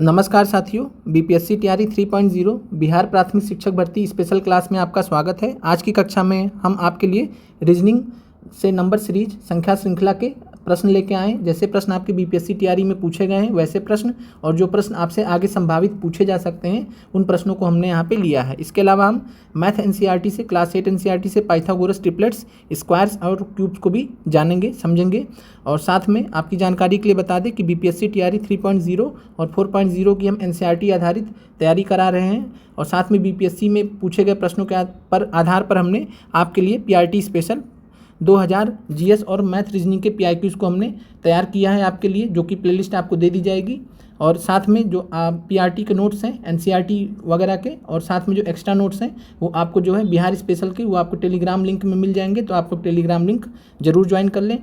नमस्कार साथियों, बीपीएससी तैयारी 3.0 बिहार प्राथमिक शिक्षक भर्ती स्पेशल क्लास में आपका स्वागत है। आज की कक्षा में हम आपके लिए रीजनिंग से नंबर सीरीज संख्या श्रृंखला के प्रश्न लेके आए। जैसे प्रश्न आपके बीपीएससी तैयारी में पूछे गए हैं वैसे प्रश्न, और जो प्रश्न आपसे आगे संभावित पूछे जा सकते हैं उन प्रश्नों को हमने यहाँ पे लिया है। इसके अलावा हम मैथ एनसीईआरटी से, क्लास 8 एनसीईआरटी से पाइथागोरस ट्रिपलेट्स, स्क्वायर्स और क्यूब्स को भी जानेंगे, समझेंगे। और साथ में आपकी जानकारी के लिए बता दें कि बीपीएससी तैयारी 3.0 और 4.0 की हम एनसीईआरटी आधारित तैयारी करा रहे हैं। और साथ में बीपीएससी में पूछे गए प्रश्नों के आधार पर हमने आपके लिए पीआरटी स्पेशल 2000 जीएस और मैथ रीजनिंग के पीआईक्यूज़ को हमने तैयार किया है आपके लिए, जो कि प्लेलिस्ट आपको दे दी जाएगी। और साथ में जो पीआरटी के नोट्स हैं एनसीईआरटी वगैरह के, और साथ में जो एक्स्ट्रा नोट्स हैं वो आपको जो है बिहार स्पेशल के, वो आपको टेलीग्राम लिंक में मिल जाएंगे। तो आप लोग टेलीग्राम लिंक ज़रूर ज्वाइन कर लें।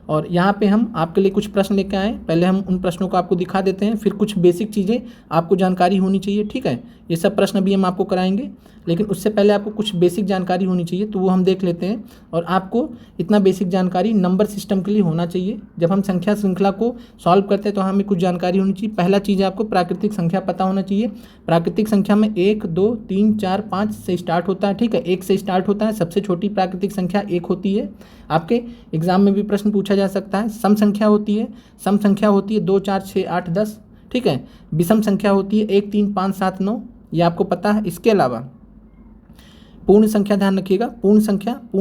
और यहाँ पे हम आपके लिए कुछ प्रश्न लेकर आए। पहले हम उन प्रश्नों को आपको दिखा देते हैं, फिर कुछ बेसिक चीज़ें आपको जानकारी होनी चाहिए, ठीक है। ये सब प्रश्न भी हम आपको कराएंगे, लेकिन उससे पहले आपको कुछ बेसिक जानकारी होनी चाहिए, तो वो हम देख लेते हैं। और आपको इतना बेसिक जानकारी नंबर सिस्टम के लिए होना चाहिए। जब हम संख्या श्रृंखला को सॉल्व करते हैं तो हमें कुछ जानकारी होनी चाहिए। पहला चीज़ आपको प्राकृतिक संख्या पता होना चाहिए। प्राकृतिक संख्या में 1, 2, 3, 4, 5 से स्टार्ट होता है, ठीक है। 1 से स्टार्ट होता है, सबसे छोटी प्राकृतिक संख्या 1 होती है। आपके एग्जाम में भी प्रश्न पूछा जा सकता है। सम संख्या होती है, 2, 4, 6, 8, 10, ठीक है। विषम संख्या होती है 1, 3, 5, 7, 9, ये आपको पता है। इसके अलावा पूर्ण संख्या ध्यान रखिएगा। पूर्ण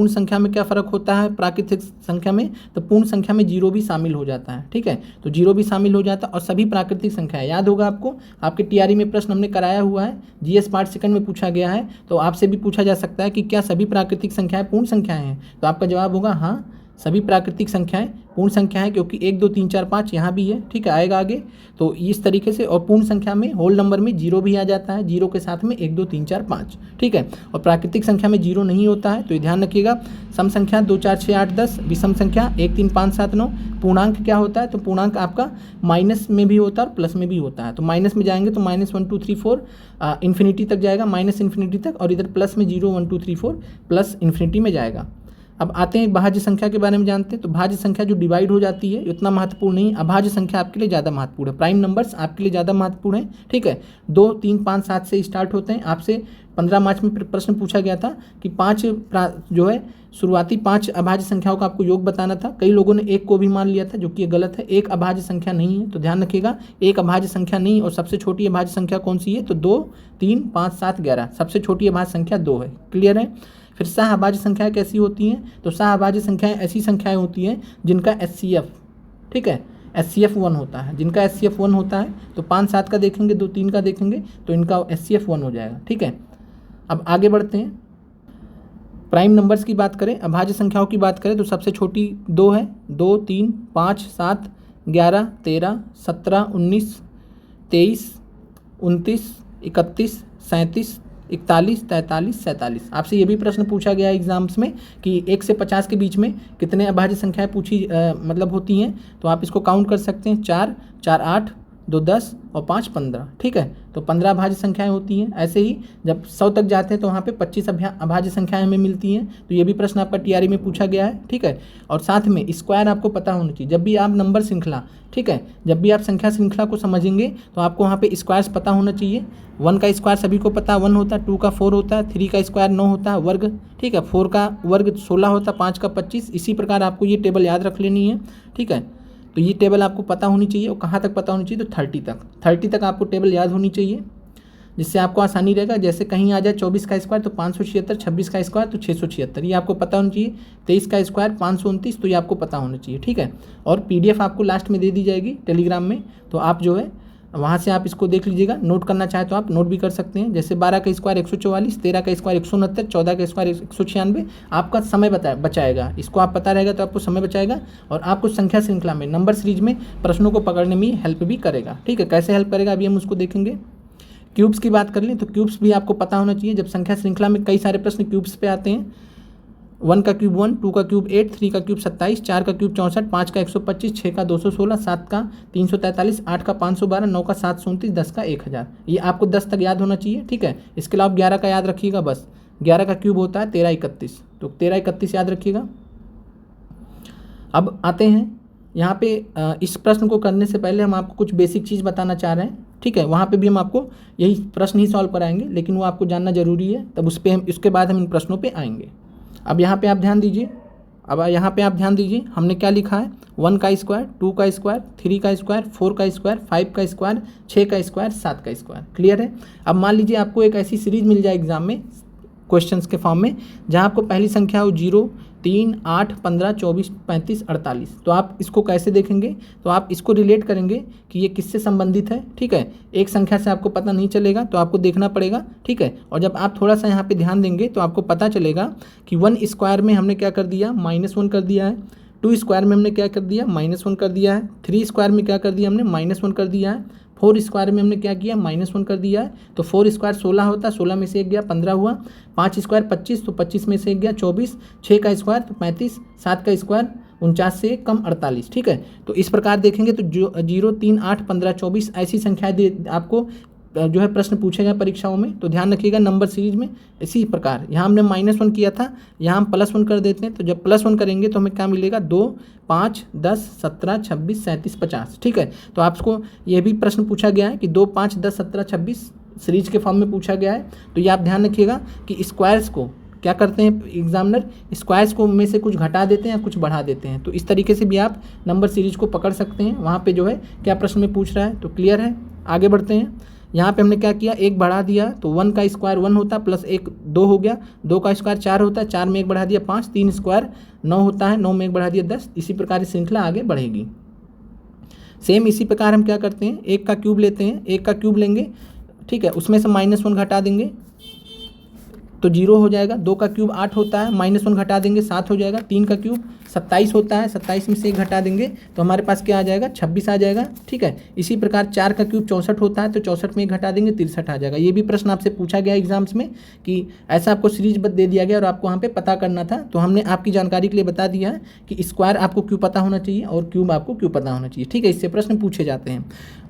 संख्या में क्या फ़र्क होता है प्राकृतिक संख्या में? तो पूर्ण संख्या में जीरो भी शामिल हो जाता है, ठीक है। तो जीरो भी शामिल हो जाता है। और सभी प्राकृतिक संख्या याद होगा आपको, आपके टीआरई में प्रश्न हमने कराया हुआ है, जीएस पार्ट सेकंड में पूछा गया है। तो आपसे भी पूछा जा सकता है कि क्या सभी प्राकृतिक संख्याएं पूर्ण संख्याएं हैं? तो आपका जवाब होगा हाँ, सभी प्राकृतिक संख्याएं पूर्ण संख्या है, क्योंकि 1, 2, 3, 4, 5 यहाँ भी है, ठीक है, आएगा आगे। तो इस तरीके से, और पूर्ण संख्या में होल नंबर में जीरो भी आ जाता है, जीरो के साथ में 1, 2, 3, 4, 5, ठीक है। और प्राकृतिक संख्या में जीरो नहीं होता है, तो ये ध्यान रखिएगा। सम संख्या 2, 4, 6, 8, 10, विषम संख्या 1, 3, 5, 7, 9। पूर्णांक क्या होता है? तो पूर्णांक आपका माइनस में भी होता है और प्लस में भी होता है। तो माइनस में जाएंगे तो -1, 2, 3, 4 इन्फिनिटी तक जाएगा, माइनस इन्फिनिटी तक, और इधर प्लस में 0, 1, 2, 3, 4 प्लस इन्फिनिटी में जाएगा। अब आते हैं भाज्य संख्या के बारे में जानते हैं। तो भाज्य संख्या जो डिवाइड हो जाती है उतना महत्वपूर्ण नहीं, अभाज्य संख्या आपके लिए ज़्यादा महत्वपूर्ण है। प्राइम नंबर्स आपके लिए ज़्यादा महत्वपूर्ण है, ठीक है। 2, 3, 5, 7 से स्टार्ट होते हैं। आपसे 15 मार्च में प्रश्न पूछा गया था कि 5 जो है शुरुआती 5 अभाज्य संख्याओं का आपको योग बताना था। कई लोगों ने 1 को भी मान लिया था, जो कि ये गलत है। 1 अभाज्य संख्या नहीं है, तो ध्यान रखिएगा 1 अभाज्य संख्या नहीं। और सबसे छोटी अभाज्य संख्या कौन सी है? तो 2, 3, 5, 7, 11, सबसे छोटी अभाज्य संख्या 2 है। क्लियर है? फिर सहअभाज्य संख्याएं कैसी होती हैं? तो सहअभाज्य संख्याएं ऐसी संख्याएं होती हैं जिनका एचसीएफ, ठीक है, एचसीएफ 1 होता है। जिनका एचसीएफ 1 होता है, तो 5, 7 का देखेंगे, 2, 3 का देखेंगे, तो इनका एचसीएफ 1 हो जाएगा, ठीक है। अब आगे बढ़ते हैं। प्राइम नंबर्स की बात करें, अभाज्य संख्याओं की बात करें, तो सबसे छोटी 2 है। 2, 3, 5, 7, 11, 13, 17, 19, 23, 29, 31, 37, 41, 43, 47। आपसे ये भी प्रश्न पूछा गया है एग्जाम्स में कि 1 से 50 के बीच में कितने अभाज्य संख्याएं पूछी मतलब होती हैं। तो आप इसको काउंट कर सकते हैं। 4, 4, 8, 2, 10 और 5, 15, ठीक है। तो 15 अभाज्य संख्याएं होती हैं। ऐसे ही जब 100 तक जाते हैं तो वहाँ पे 25 अभाज्य संख्याएं हमें मिलती हैं। तो ये भी प्रश्न आपका टीआरई में पूछा गया है, ठीक है। और साथ में स्क्वायर आपको पता होना चाहिए। जब भी आप नंबर श्रृंखला, ठीक है, जब भी आप संख्या श्रृंखला को समझेंगे तो आपको वहाँ पे स्क्वायर्स पता होना चाहिए। 1 का स्क्वायर सभी को पता है 1 होता है, 2 का 4 होता है, 3 का स्क्वायर 9 होता है वर्ग, ठीक है, 4 का वर्ग 16 होता है, 5 का 25। इसी प्रकार आपको ये टेबल याद रख लेनी है, ठीक है। तो ये टेबल आपको पता होनी चाहिए। और कहाँ तक पता होनी चाहिए? तो 30 तक आपको टेबल याद होनी चाहिए, जिससे आपको आसानी रहेगा। जैसे कहीं आ जाए 24 का स्क्वायर तो 576, 26 का स्क्वायर तो 676, ये आपको पता होना चाहिए। 23 का स्क्वायर 529, तो ये आपको पता होना चाहिए, ठीक है। और पीडीएफ आपको लास्ट में दे दी जाएगी टेलीग्राम में, तो आप जो है वहाँ से आप इसको देख लीजिएगा। नोट करना चाहे तो आप नोट भी कर सकते हैं। जैसे 12 का स्क्वायर 144, 13 का स्क्वायर 169, 14 का स्क्वायर 196। आपका समय बचाएगा, इसको आप पता रहेगा तो आपको समय बचाएगा, और आपको संख्या श्रृंखला में नंबर सीरीज में प्रश्नों को पकड़ने में हेल्प भी करेगा, ठीक है। कैसे हेल्प करेगा अभी हम उसको देखेंगे। क्यूब्स की बात कर लें तो क्यूब्स भी आपको पता होना चाहिए। जब संख्या श्रृंखला में कई सारे प्रश्न क्यूब्स पे आते हैं, 1 का क्यूब 1, 2 का क्यूब 8, 3 का क्यूब 27, 4 का क्यूब 64, 5 का 125, 6 का 216, 7 का 343, 8 का 512, 9 का 729, 10 का 1000। ये आपको 10 तक याद होना चाहिए, ठीक है। इसके अलावा 11 का याद रखिएगा बस। 11 का क्यूब होता है 13, 31, तो 13, 31 याद रखिएगा। अब आते हैं यहाँ पे इस प्रश्न को करने से पहले हम आपको कुछ बेसिक चीज़ बताना चाह रहे हैं। ठीक है, वहाँ पे भी हम आपको यही प्रश्न ही सॉल्व कराएंगे, लेकिन वो आपको जानना जरूरी है, तब उस पर हम उसके बाद हम इन प्रश्नों पे आएंगे। अब यहाँ पे आप ध्यान दीजिए, हमने क्या लिखा है, 1 का स्क्वायर, 2 का स्क्वायर, 3 का स्क्वायर, 4 का स्क्वायर, 5 का स्क्वायर, 6 का स्क्वायर, 7 का स्क्वायर। क्लियर है। अब मान लीजिए आपको एक ऐसी सीरीज मिल जाए एग्जाम में क्वेश्चंस के फॉर्म में, जहाँ आपको पहली संख्या हो 0, 3, 8, 15, 24, 35, 48। तो आप इसको कैसे देखेंगे, तो आप इसको रिलेट करेंगे कि ये किससे संबंधित है। ठीक है, एक संख्या से आपको पता नहीं चलेगा, तो आपको देखना पड़ेगा। ठीक है, और जब आप थोड़ा सा यहाँ पे ध्यान देंगे तो आपको पता चलेगा कि 1 स्क्वायर में हमने क्या कर दिया, -1 कर दिया है। 2 स्क्वायर में हमने क्या कर दिया, -1 कर दिया है। 3 स्क्वायर में क्या कर दिया हमने, -1 कर दिया है। 4 स्क्वायर में हमने क्या किया, -1 कर दिया है। तो 4 स्क्वायर 16 होता है, 16 में से 1 गया 15 हुआ। 5 स्क्वायर 25, तो 25 में से 1 गया 24। 6 का स्क्वायर तो 35, 7 का स्क्वायर 49 से कम 48। ठीक है, तो इस प्रकार देखेंगे तो 0, 3, 8, 15, 24 ऐसी संख्याएं आपको जो है प्रश्न पूछेगा परीक्षाओं में। तो ध्यान रखिएगा नंबर सीरीज में इसी प्रकार, यहाँ हमने -1 किया था, यहाँ हम +1 कर देते हैं। तो जब +1 करेंगे तो हमें क्या मिलेगा, 2, 5, 10, 17, 26, 37, 50। ठीक है, तो आपको ये भी प्रश्न पूछा गया है कि 2, 5, 10, 17, 26 सीरीज के फॉर्म में पूछा गया है। तो ये आप ध्यान रखिएगा कि स्क्वायर्स को क्या करते हैं एग्जामिनर, स्क्वायर्स को में से कुछ घटा देते हैं या कुछ बढ़ा देते हैं। तो इस तरीके से भी आप नंबर सीरीज को पकड़ सकते हैं, वहाँ पे जो है क्या प्रश्न में पूछ रहा है। तो क्लियर है, आगे बढ़ते हैं। यहाँ पे हमने क्या किया, 1 बढ़ा दिया, तो 1 का स्क्वायर 1 होता है, +1 2 हो गया। 2 का स्क्वायर 4 होता है, 4 में 1 बढ़ा दिया 5। 3 स्क्वायर 9 होता है, 9 में 1 बढ़ा दिया 10। इसी प्रकार श्रृंखला आगे बढ़ेगी। सेम इसी प्रकार हम क्या करते हैं, 1 का क्यूब लेते हैं, 1 का क्यूब लेंगे। ठीक है, उसमें से -1 घटा देंगे तो 0 हो जाएगा। 2 का क्यूब 8 होता है, -1 घटा देंगे 7 हो जाएगा। 3 का क्यूब 27 होता है, 27 में से 1 घटा देंगे तो हमारे पास क्या आ जाएगा, 26 आ जाएगा। ठीक है, इसी प्रकार 4 का क्यूब 64 होता है, तो 64 में 1 घटा देंगे 63 आ जाएगा। ये भी प्रश्न आपसे पूछा गया एग्जाम्स में कि ऐसा आपको सीरीज दे दिया गया और आपको वहाँ पे पता करना था। तो हमने आपकी जानकारी के लिए बता दिया है कि स्क्वायर आपको क्यों पता होना चाहिए और क्यूब आपको क्यों पता होना चाहिए। ठीक है, इससे प्रश्न पूछे जाते हैं।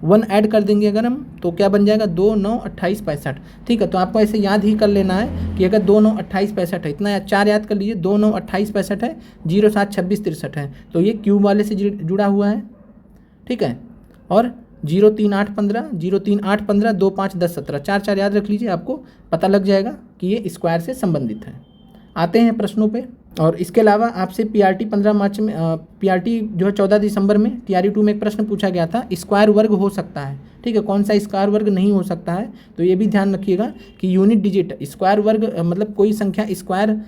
1 ऐड कर देंगे अगर हम, तो क्या बन जाएगा, 2, 9, 28, 65। ठीक है, तो आपको ऐसे याद ही कर लेना है कि अगर 2, 9, 28, 65 है, इतना 4 याद कर लीजिए। 2, 9, 28, 65 है, 0, 7, 26, 63 है, तो ये क्यूब वाले से जुड़ा हुआ है। ठीक है, और 0, 3, 8, 15, 0, 3, 8, 15, 2, 5, 10, 17, 4 याद रख लीजिए, आपको पता लग जाएगा कि ये स्क्वायर से संबंधित है। आते हैं प्रश्नों पे। और इसके अलावा आपसे PRT 15 मार्च में PRT जो है 14 दिसंबर में TRE 2 में एक प्रश्न पूछा गया था, स्क्वायर वर्ग हो सकता है। ठीक है, कौन सा स्क्वायर वर्ग नहीं हो सकता है, तो ये भी ध्यान रखिएगा कि यूनिट डिजिट स्क्वायर वर्ग मतलब कोई संख्या स्क्वायर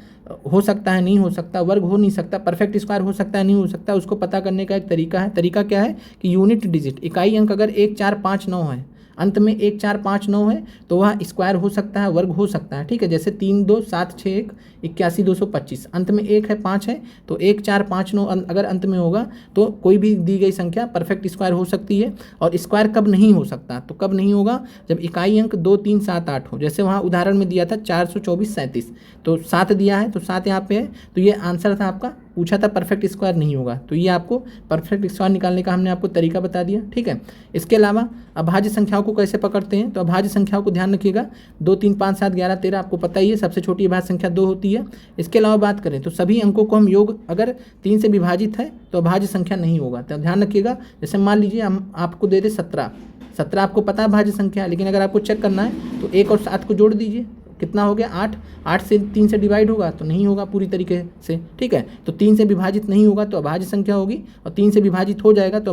हो सकता है, नहीं हो सकता, वर्ग हो नहीं सकता, परफेक्ट स्क्वायर हो सकता है, नहीं हो सकता, उसको पता करने का एक तरीका है। तरीका क्या है कि यूनिट डिजिट इकाई अंक अगर 1, 4, 5, 9 है, अंत में 1, 4, 5, 9 है, तो वह स्क्वायर हो सकता है, वर्ग हो सकता है। ठीक है, जैसे 3, 2, 7, 6, 1, 81, 225। अंत में 1 है, 5 है, तो 1, 4, 5, 9 अगर अंत में होगा तो कोई भी दी गई संख्या परफेक्ट स्क्वायर हो सकती है। और स्क्वायर कब नहीं हो सकता, तो कब नहीं होगा, जब इकाई अंक 2, 3, 7, 8 हो। जैसे वहाँ उदाहरण में दिया था 424, 37, तो 7 दिया है, तो 7 यहाँ पे है, तो ये आंसर था आपका, पूछा था परफेक्ट स्क्वायर नहीं होगा। तो ये आपको परफेक्ट स्क्वायर निकालने का हमने आपको तरीका बता दिया। ठीक है, इसके अलावा अभाज्य संख्याओं को कैसे पकड़ते हैं, तो अभाज्य संख्याओं को ध्यान रखिएगा, 2, 3, 5, 7, 11, 13 आपको पता ही है, सबसे छोटी अभाज्य संख्या 2 होती है। इसके अलावा बात करें तो सभी अंकों को हम योग अगर 3 से विभाजित है तो अभाज्य संख्या नहीं होगा। तो ध्यान रखिएगा, जैसे मान लीजिए हम आपको दे दे 17 आपको पता है भाज्य संख्या है, लेकिन अगर आपको चेक करना है तो 1 और 7 को जोड़ दीजिए, कितना हो गया, 8 से 3 से डिवाइड होगा तो नहीं होगा पूरी तरीके से। ठीक है, तो 3 से विभाजित नहीं होगा तो अभाज्य संख्या होगी, और 3 से विभाजित हो जाएगा तो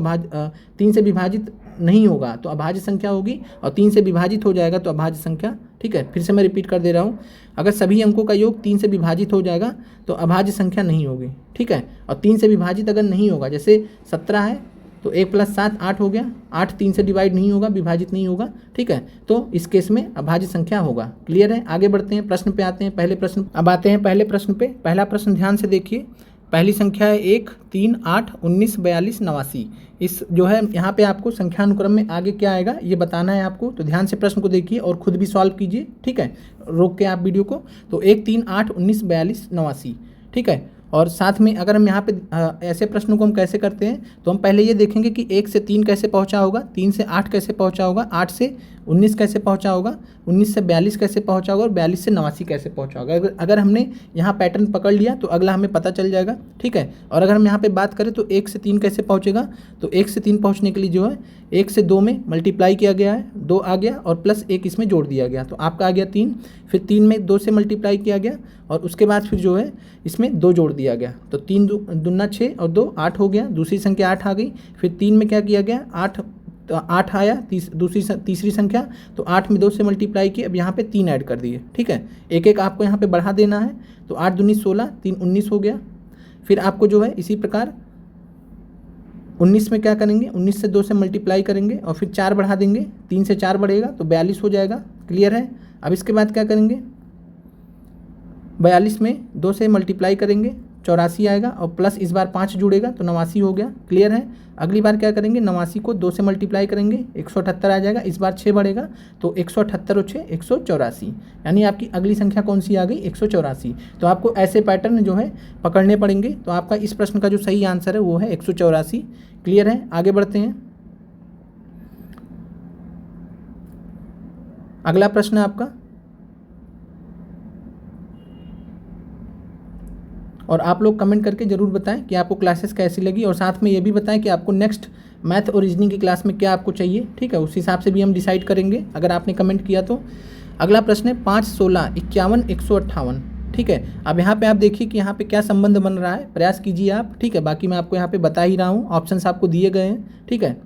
3 से विभाजित नहीं होगा तो अभाज्य संख्या होगी, और 3 से विभाजित हो जाएगा तो अभाज्य संख्या। ठीक है, फिर से मैं रिपीट कर दे रहा हूँ, अगर सभी अंकों का योग 3 से विभाजित हो जाएगा तो अभाज्य संख्या नहीं होगी। ठीक है, और 3 से विभाजित अगर नहीं होगा, जैसे 17 है तो 1 + 7 8 हो गया, 8 3 से डिवाइड नहीं होगा, विभाजित नहीं होगा। ठीक है, तो इस केस में अभाज्य संख्या होगा। क्लियर है, आगे बढ़ते हैं, प्रश्न पे आते हैं। पहले प्रश्न, अब आते हैं पहले प्रश्न पे। पहला प्रश्न ध्यान से देखिए, पहली संख्या है 1, 3, 8, 19, 42, 89। इस जो है यहाँ पे आपको संख्यानुक्रम में आगे क्या आएगा ये बताना है आपको, तो ध्यान से प्रश्न को देखिए और खुद भी सॉल्व कीजिए। ठीक है, रोक के आप वीडियो को। तो 1, 3, 8, 19, 42, 89। ठीक है, और साथ में अगर हम यहाँ पे ऐसे प्रश्नों को हम कैसे करते हैं, तो हम पहले ये देखेंगे कि 1 से 3 कैसे पहुँचा होगा, 3 से 8 कैसे पहुँचा होगा, 8 से 19 कैसे पहुँचा होगा, 19 से 42 कैसे पहुँचा होगा और 42 से 89 कैसे पहुँचा होगा। अगर हमने यहाँ पैटर्न पकड़ लिया तो अगला हमें पता चल जाएगा, ठीक है। और अगर हम यहाँ पे बात करें तो 1 से 3 कैसे पहुँचेगा, तो 1 से 3 पहुँचने के लिए जो है 1 से 2 में मल्टीप्लाई किया गया है, 2 आ गया और प्लस 1 इसमें जोड़ दिया गया, तो आपका आ गया 3। फिर 3 में 2 से मल्टीप्लाई किया गया और उसके बाद फिर जो है इसमें 2 जोड़ दिया गया, तो 3 दूना 6 और 2 8 हो गया, दूसरी संख्या 8 आ गई। फिर 3 में क्या किया गया, 8 आया, तीसरी संख्या, तो 8 में 2 से मल्टीप्लाई किए, अब यहाँ पे 3 ऐड कर दिए, ठीक है। एक एक आपको यहाँ पे बढ़ा देना है, तो 8 दूनी 16, 3 19 हो गया। फिर आपको जो है इसी प्रकार 19 में क्या करेंगे, 19 से 2 से मल्टीप्लाई करेंगे और फिर 4 बढ़ा देंगे, 3 से 4 बढ़ेगा तो 42 हो जाएगा, क्लियर है। अब इसके बाद क्या करेंगे, 42 में 2 से मल्टीप्लाई करेंगे, 84 आएगा और प्लस इस बार 5 जुड़ेगा तो 89 हो गया, क्लियर है। अगली बार क्या करेंगे, 89 को 2 से मल्टीप्लाई करेंगे, 178 आ जाएगा, इस बार 6 बढ़ेगा तो 178 और 6 184, यानी आपकी अगली संख्या कौन सी आ गई, 184। तो आपको ऐसे पैटर्न जो है पकड़ने पड़ेंगे। तो आपका इस प्रश्न का जो सही आंसर है वो है 184, क्लियर है। आगे बढ़ते हैं, अगला प्रश्न है आपका, और आप लोग कमेंट करके ज़रूर बताएं कि आपको क्लासेस कैसी लगी, और साथ में ये भी बताएं कि आपको नेक्स्ट मैथ और रीजनिंग की क्लास में क्या आपको चाहिए, ठीक है। उस हिसाब से भी हम डिसाइड करेंगे अगर आपने कमेंट किया तो। अगला प्रश्न है 5, 16, 51, 158, ठीक है। अब यहाँ पे आप देखिए कि यहाँ पे क्या संबंध बन रहा है, प्रयास कीजिए आप, ठीक है। बाकी मैं आपको यहाँ पे बता ही रहा हूँ, ऑप्शंस आपको दिए गए हैं, ठीक है,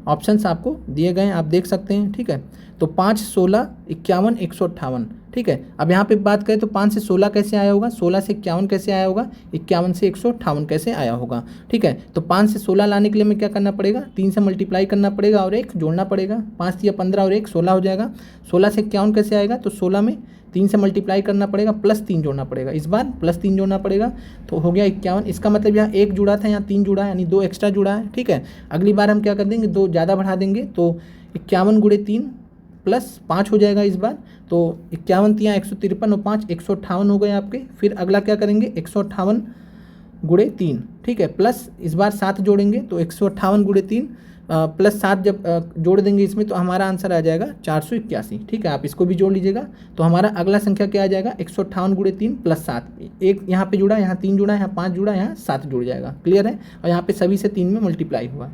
ऑप्शंस आपको दिए गए हैं, आप देख सकते हैं, ठीक है। तो 5, 16, 51, 158, ठीक है। अब यहाँ पे बात करें तो 5 से 16 कैसे आया होगा, 16 से 51 कैसे आया होगा, 51 से 158 कैसे आया होगा, ठीक है। तो 5 से 16 लाने के लिए हमें क्या करना पड़ेगा, 3 से मल्टीप्लाई करना पड़ेगा और 1 जोड़ना पड़ेगा, 5 या 15 और 1 16 हो जाएगा। 16 से 51 कैसे आएगा, तो 16 में 3 से मल्टीप्लाई करना पड़ेगा, प्लस 3 जोड़ना पड़ेगा, इस बार प्लस 3 जोड़ना पड़ेगा, तो हो गया 51। इसका मतलब यहाँ 1 जुड़ा था, यहाँ 3 जुड़ा है, यानी 2 एक्स्ट्रा जुड़ा है, ठीक है। अगली बार हम क्या कर देंगे, 2 ज़्यादा बढ़ा देंगे, तो 51 गुणे 3 प्लस 5 हो जाएगा इस बार, तो 51 तियाँ 153 और 5 158 हो गए आपके। फिर अगला क्या करेंगे, 158 गुणे 3, ठीक है, प्लस इस बार 7 जोड़ेंगे, तो 158 गुणे 3 प्लस 7 जब जोड़ देंगे इसमें तो हमारा आंसर आ जाएगा 481, ठीक है। आप इसको भी जोड़ लीजिएगा, तो हमारा अगला संख्या क्या आ जाएगा, 158 गुणे 3 प्लस 7, एक यहाँ पे जुड़ा, यहाँ 3 जुड़ा, यहाँ 5 जुड़ा, यहाँ 7 जुड़ जाएगा, क्लियर है। और यहाँ पे सभी से 3 में मल्टीप्लाई हुआ,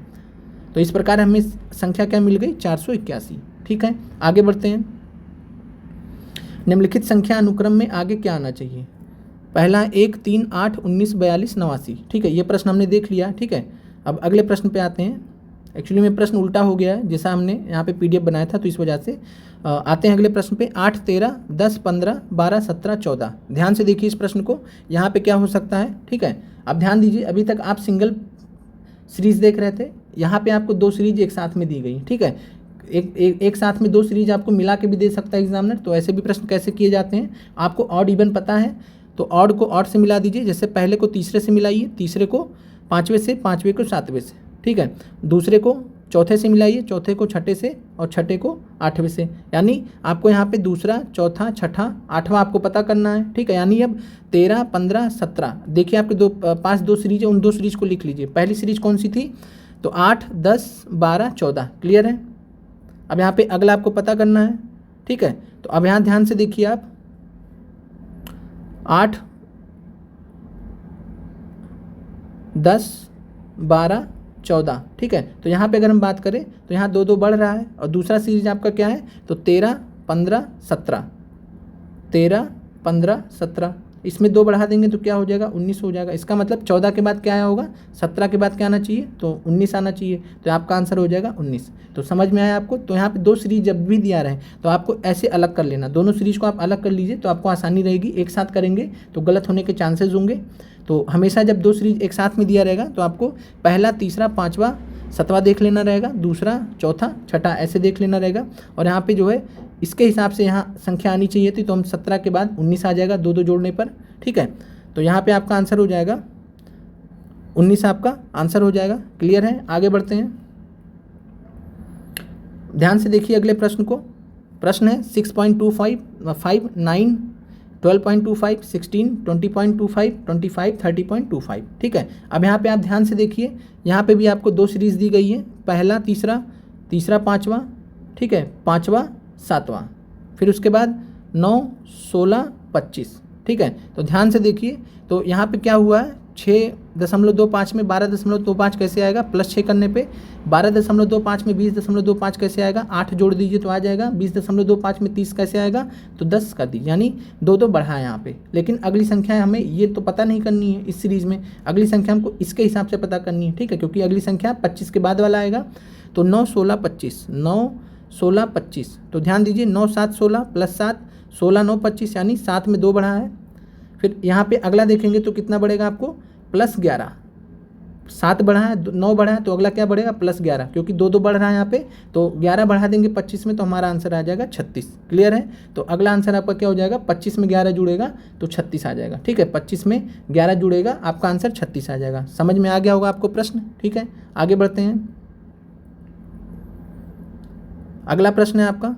तो इस प्रकार हमें संख्या क्या मिल गई, 481, ठीक है। आगे बढ़ते हैं, निम्नलिखित संख्या अनुक्रम में आगे क्या आना चाहिए। पहला 1, 3, 8, 19, 42, 89, ठीक है, ये प्रश्न हमने देख लिया, ठीक है। अब अगले प्रश्न पे आते हैं। एक्चुअली में प्रश्न उल्टा हो गया है, जैसा हमने यहाँ पे PDF बनाया था, तो इस वजह से आते हैं अगले प्रश्न पे। 8, 13, 10, 15, 12, 17, 14। ध्यान से देखिए इस प्रश्न को, यहाँ पे क्या हो सकता है, ठीक है। अब ध्यान दीजिए, अभी तक आप सिंगल सीरीज देख रहे थे, यहाँ पे आपको 2 सीरीज एक साथ में दी गई, ठीक है। एक साथ में 2 सीरीज आपको मिला के भी दे सकता है एग्जामिनर। तो ऐसे भी प्रश्न कैसे किए जाते हैं, आपको ऑड इवन पता है तो ऑड को ऑड से मिला दीजिए, जैसे पहले को तीसरे से मिलाइए, तीसरे को पाँचवें से, पाँचवें को सातवें से, ठीक है। दूसरे को चौथे से मिलाइए, चौथे को छठे से और छठे को आठवें से, यानी आपको यहाँ पे दूसरा, चौथा, छठा, आठवां आपको पता करना है, ठीक है। यानी अब 13, 15, 17, देखिए आपके 2 सीरीज है, उन 2 सीरीज को लिख लीजिए। पहली सीरीज कौन सी थी, तो 8, 10, 12, 14, क्लियर है। अब यहाँ पे अगला आपको पता करना है, ठीक है। तो अब यहाँ ध्यान से देखिए आप, 8, 10, 12, 14, ठीक है। तो यहाँ पे अगर हम बात करें तो यहाँ 2 बढ़ रहा है, और दूसरा सीरीज आपका क्या है, तो 13, 15, 17, 13, 15, 17, इसमें 2 बढ़ा देंगे तो क्या हो जाएगा, 19 हो जाएगा। इसका मतलब 14 के बाद क्या आया होगा, 17 के बाद क्या आना चाहिए, तो 19 आना चाहिए, तो आपका आंसर हो जाएगा 19। तो समझ में आया आपको। तो यहाँ पे 2 सीरीज जब भी दिया रहे तो आपको ऐसे अलग कर लेना, दोनों सीरीज को आप अलग कर लीजिए, तो आपको आसानी रहेगी। एक साथ करेंगे तो गलत होने के चांसेस होंगे। तो हमेशा जब 2 सीरीज एक साथ में दिया रहेगा तो आपको पहला, तीसरा, पाँचवा, 7वां देख लेना रहेगा, दूसरा, चौथा, छठा ऐसे देख लेना रहेगा। और यहाँ पे जो है इसके हिसाब से यहाँ संख्या आनी चाहिए थी, तो हम 17 के बाद 19 आ जाएगा 2 जोड़ने पर, ठीक है। तो यहाँ पे आपका आंसर हो जाएगा 19, आपका आंसर हो जाएगा, क्लियर है। आगे बढ़ते हैं, ध्यान से देखिए अगले प्रश्न को। प्रश्न है 6.2559 12.25, 16, 20.25, 25, 30.25। ठीक है, अब यहाँ पे आप ध्यान से देखिए, यहाँ पे भी आपको 2 सीरीज़ दी गई है, पहला तीसरा, तीसरा पाँचवा, ठीक है, पाँचवा सातवां, फिर उसके बाद 9, 16, 25। ठीक है, तो ध्यान से देखिए, तो यहाँ पे क्या हुआ है, 6.25 में 12.25 कैसे आएगा, +6 करने पे 12.25 में 20.25 कैसे आएगा, 8 जोड़ दीजिए तो आ जाएगा, 20.25 में 30 कैसे आएगा, तो 10 कर दीजिए, यानी 2 बढ़ा है यहाँ पे। लेकिन अगली संख्या हमें ये तो पता नहीं करनी है इस सीरीज़ में, अगली संख्या हमको इसके हिसाब से पता करनी है। ठीक है, क्योंकि अगली संख्या 25 के बाद वाला आएगा, तो 9, 16, 25, 9, 16, 25, तो ध्यान दीजिए 9, 7, 16 +7, 16, 9, 25, यानी 7 में 2 बढ़ा है। फिर यहाँ पे अगला देखेंगे तो कितना बढ़ेगा आपको, +11, 7 बढ़ा है, 9 बढ़ा है, तो अगला क्या बढ़ेगा, +11, क्योंकि 2 बढ़ रहा है यहाँ पे, तो 11 बढ़ा देंगे 25 में, तो हमारा आंसर आ जाएगा 36। क्लियर है, तो अगला आंसर आपका क्या हो जाएगा, 25 में 11 जुड़ेगा तो 36 आ जाएगा। ठीक है, 25 में 11 जुड़ेगा, आपका आंसर 36 आ जाएगा। समझ में आ गया होगा आपको प्रश्न। ठीक है, आगे बढ़ते हैं। अगला प्रश्न है आपका,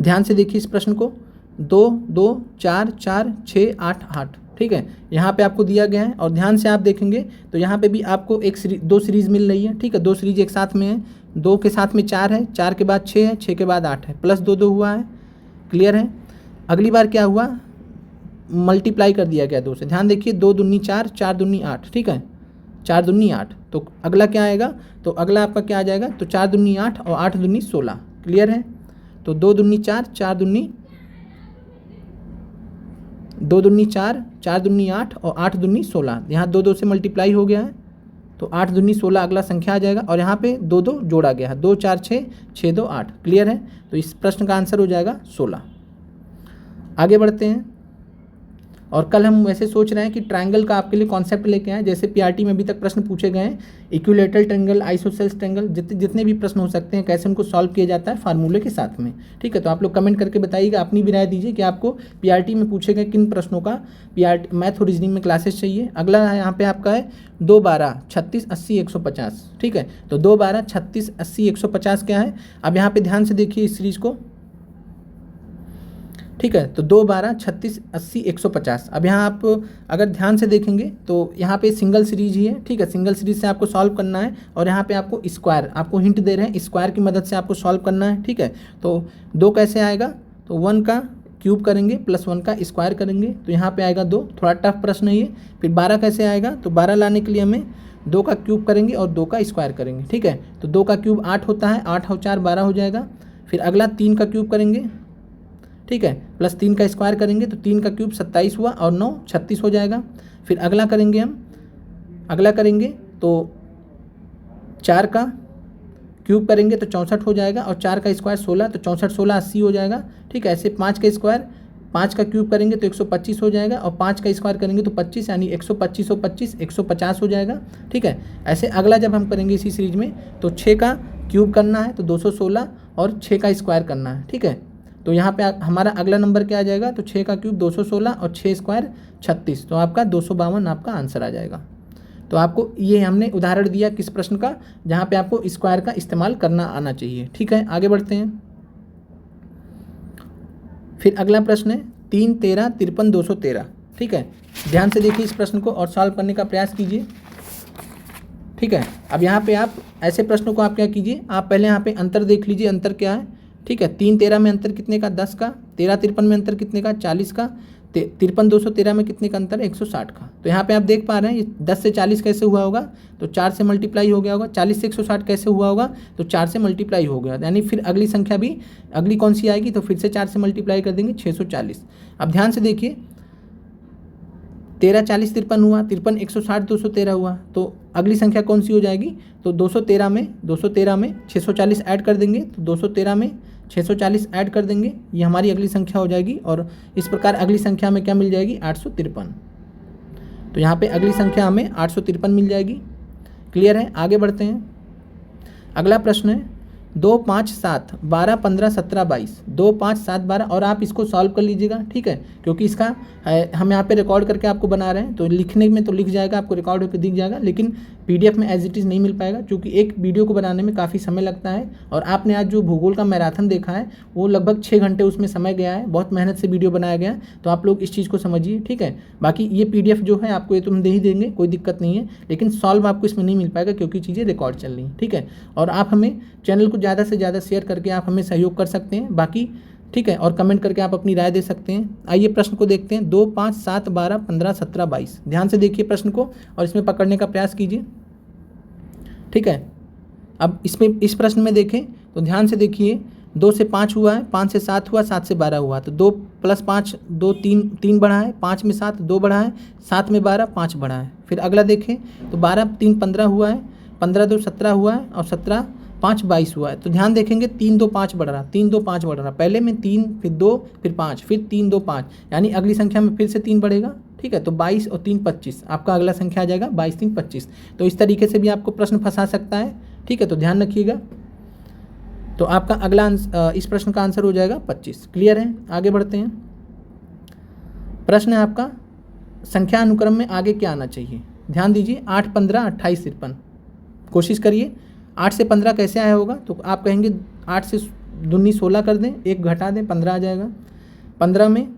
ध्यान से देखिए इस प्रश्न को, 2, 2, 4, 4, 6, 8, 8। ठीक है, यहाँ पे आपको दिया गया है, और ध्यान से आप देखेंगे तो यहाँ पे भी आपको 2 सीरीज़ मिल रही है। ठीक है, 2 सीरीज एक साथ में है, 2 के साथ में 4 है, 4 के बाद 6 है, 6 के बाद 8 है, +2 हुआ है। क्लियर है, अगली बार क्या हुआ, मल्टीप्लाई कर दिया गया 2 से। ध्यान देखिए, 2 दूनी 4, 4 दूनी 8। ठीक है, 4 दूनी 8, तो अगला क्या आएगा, तो अगला आपका क्या आ जाएगा, तो 4 दूनी 8 और 8 दूनी 16। क्लियर है, तो 2 दूनी 4, 4 दूनी 2 दूनी 4, 4 दूनी 8 और 8 दूनी 16। यहाँ 2 से मल्टीप्लाई हो गया है, तो 8 दूनी 16 अगला संख्या आ जाएगा, और यहाँ पे 2 जोड़ा गया है, 2, 4, 6, 6, 2, 8। क्लियर है, तो इस प्रश्न का आंसर हो जाएगा 16। आगे बढ़ते हैं, और कल हम वैसे सोच रहे हैं कि ट्रायंगल का आपके लिए कॉन्सेप्ट लेके आए, जैसे पीआरटी में अभी तक प्रश्न पूछे गए हैं, इक्विलैटरल ट्रायंगल, आइसोसेल्स ट्रायंगल, जितने भी प्रश्न हो सकते हैं, कैसे उनको सॉल्व किया जाता है फार्मूले के साथ में। ठीक है, तो आप लोग कमेंट करके बताइएगा, अपनी भी राय दीजिए कि आपको पीआरटी में पूछे गए किन प्रश्नों का पीआरटी मैथ और रीजनिंग में क्लासेस चाहिए। अगला है यहाँ पे आपका है 2, 12, 36, 80, 150। ठीक है, तो 2, 12, 36, 80, 150 क्या है, अब यहाँ पे ध्यान से देखिए इस सीरीज को। ठीक है, तो 2, 12, 36, 80, 150। अब यहाँ आप अगर ध्यान से देखेंगे तो यहाँ पे सिंगल सीरीज ही है। ठीक है, सिंगल सीरीज से आपको सॉल्व करना है, और यहाँ पे आपको स्क्वायर, आपको हिंट दे रहे हैं, स्क्वायर की मदद से आपको सॉल्व करना है। ठीक है, तो 2 कैसे आएगा, तो 1 का क्यूब करेंगे +1 का स्क्वायर करेंगे, तो यहाँ पे आएगा 2। थोड़ा टफ प्रश्न है ये। फिर 12 कैसे आएगा, तो 12 लाने के लिए हमें 2 का क्यूब करेंगे और 2 का स्क्वायर करेंगे। ठीक है, तो 2 का क्यूब 8 होता है, 8 और 4 12 हो जाएगा। फिर अगला 3 का क्यूब करेंगे, ठीक है, +3 का स्क्वायर करेंगे, तो 3 का क्यूब 27 हुआ, और 9 36 हो जाएगा। फिर अगला करेंगे हम, अगला करेंगे तो 4 का क्यूब करेंगे तो 64 हो जाएगा, और 4 का स्क्वायर 16, तो 64, 16, 80 हो जाएगा। ठीक है, ऐसे 5 का स्क्वायर, 5 का क्यूब करेंगे तो 125 हो जाएगा, और 5 का स्क्वायर करेंगे तो 25, यानी 125 और 25 150 हो जाएगा। ठीक है, ऐसे अगला जब हम करेंगे इसी सीरीज में, तो 6 का क्यूब करना है तो 216, और 6 का स्क्वायर करना है। ठीक है, तो यहाँ पे हमारा अगला नंबर क्या आ जाएगा, तो 6 का क्यूब 216 और 6 स्क्वायर 36, तो आपका 252 आपका आंसर आ जाएगा। तो आपको ये हमने उदाहरण दिया किस प्रश्न का, जहाँ पे आपको स्क्वायर का इस्तेमाल करना आना चाहिए। ठीक है, आगे बढ़ते हैं। फिर अगला प्रश्न है 3, 13, 53, 213। ठीक है, ध्यान से देखिए इस प्रश्न को और सॉल्व करने का प्रयास कीजिए। ठीक है, अब यहाँ पे आप ऐसे प्रश्नों को आप क्या कीजिए, आप पहले यहाँ पे अंतर देख लीजिए, अंतर क्या है। ठीक है, 3, 13 में अंतर कितने का, 10 का। 13, 53 में अंतर कितने का, 40 का। 53, 213 में कितने का अंतर, 160 का। तो यहाँ पे आप देख पा रहे हैं, ये 10 से 40 कैसे हुआ होगा, तो 4 से मल्टीप्लाई हो गया होगा। 40 से 160 कैसे हुआ होगा, तो 4 से मल्टीप्लाई हो गया, यानी फिर अगली संख्या भी अगली कौन सी आएगी, तो फिर से 4 से मल्टीप्लाई कर देंगे, 640। अब ध्यान से देखिए, 13, 40, 53 हुआ, 53, 160, 213 हुआ, तो अगली संख्या कौन सी हो जाएगी, तो 213 में 640 ऐड कर देंगे, तो 213 में 640 ऐड कर देंगे, ये हमारी अगली संख्या हो जाएगी। और इस प्रकार अगली संख्या में क्या मिल जाएगी, 853। तो यहाँ पे अगली संख्या हमें 853 मिल जाएगी। क्लियर है, आगे बढ़ते हैं। अगला प्रश्न है 2, 5, 7, 12, 15, 17, 22। 2, 5, 7, 12, और आप इसको सॉल्व कर लीजिएगा। ठीक है, क्योंकि इसका हम यहाँ पे रिकॉर्ड करके आपको बना रहे हैं, तो लिखने में तो लिख जाएगा, आपको रिकॉर्ड होकर दिख जाएगा, लेकिन PDF में एज इट इज़ नहीं मिल पाएगा, क्योंकि एक वीडियो को बनाने में काफ़ी समय लगता है। और आपने आज जो भूगोल का मैराथन देखा है वो लगभग 6 घंटे उसमें समय गया है, बहुत मेहनत से वीडियो बनाया गया है। तो आप लोग इस चीज़ को समझिए, ठीक है। बाकी ये PDF जो है आपको ये तो हम दे ही देंगे, कोई दिक्कत नहीं है, लेकिन सॉल्व आपको इसमें नहीं मिल पाएगा क्योंकि चीज़ें रिकॉर्ड चल रही हैं, ठीक है। और आप हमें चैनल को ज़्यादा से ज़्यादा शेयर करके आप हमें सहयोग कर सकते हैं, बाकी ठीक है, और कमेंट करके आप अपनी राय दे सकते हैं। आइए प्रश्न को देखते हैं। 2, 5, 7, 12, 15, 17, 22। ध्यान से देखिए प्रश्न को और इसमें पकड़ने का प्रयास कीजिए, ठीक है। अब इसमें इस प्रश्न में देखें तो ध्यान से देखिए, 2 से 5 हुआ है, 5 से 7 हुआ, 7 से 12 हुआ, तो 2 + 5 2 3 बढ़ा है, 5 में 7 2 बढ़ा है, 7 में 12 5 बढ़ा है। फिर अगला देखें तो 12 3 15 हुआ है, 15 2 17 हुआ है और 17 5 22 हुआ है। तो ध्यान देखेंगे 3 2 5 बढ़ रहा, 3 2 5 बढ़ रहा, पहले में 3 फिर 2 फिर 5 फिर 3 2 5, यानी अगली संख्या में फिर से 3 बढ़ेगा, ठीक है। तो 22 और 3 25 आपका अगला संख्या आ जाएगा, 22 3 25। तो इस तरीके से भी आपको प्रश्न फंसा सकता है, ठीक है। तो ध्यान रखिएगा। तो आपका अगला इस प्रश्न का आंसर हो जाएगा 25। क्लियर है, आगे बढ़ते हैं। प्रश्न है आपका, संख्या अनुक्रम में आगे क्या आना चाहिए। ध्यान दीजिए, 8 15 28 53। कोशिश करिए 8 से 15 कैसे आया होगा, तो आप कहेंगे 8 से दूनी 16 कर दें, 1 घटा दें, 15 आ जाएगा। 15 में,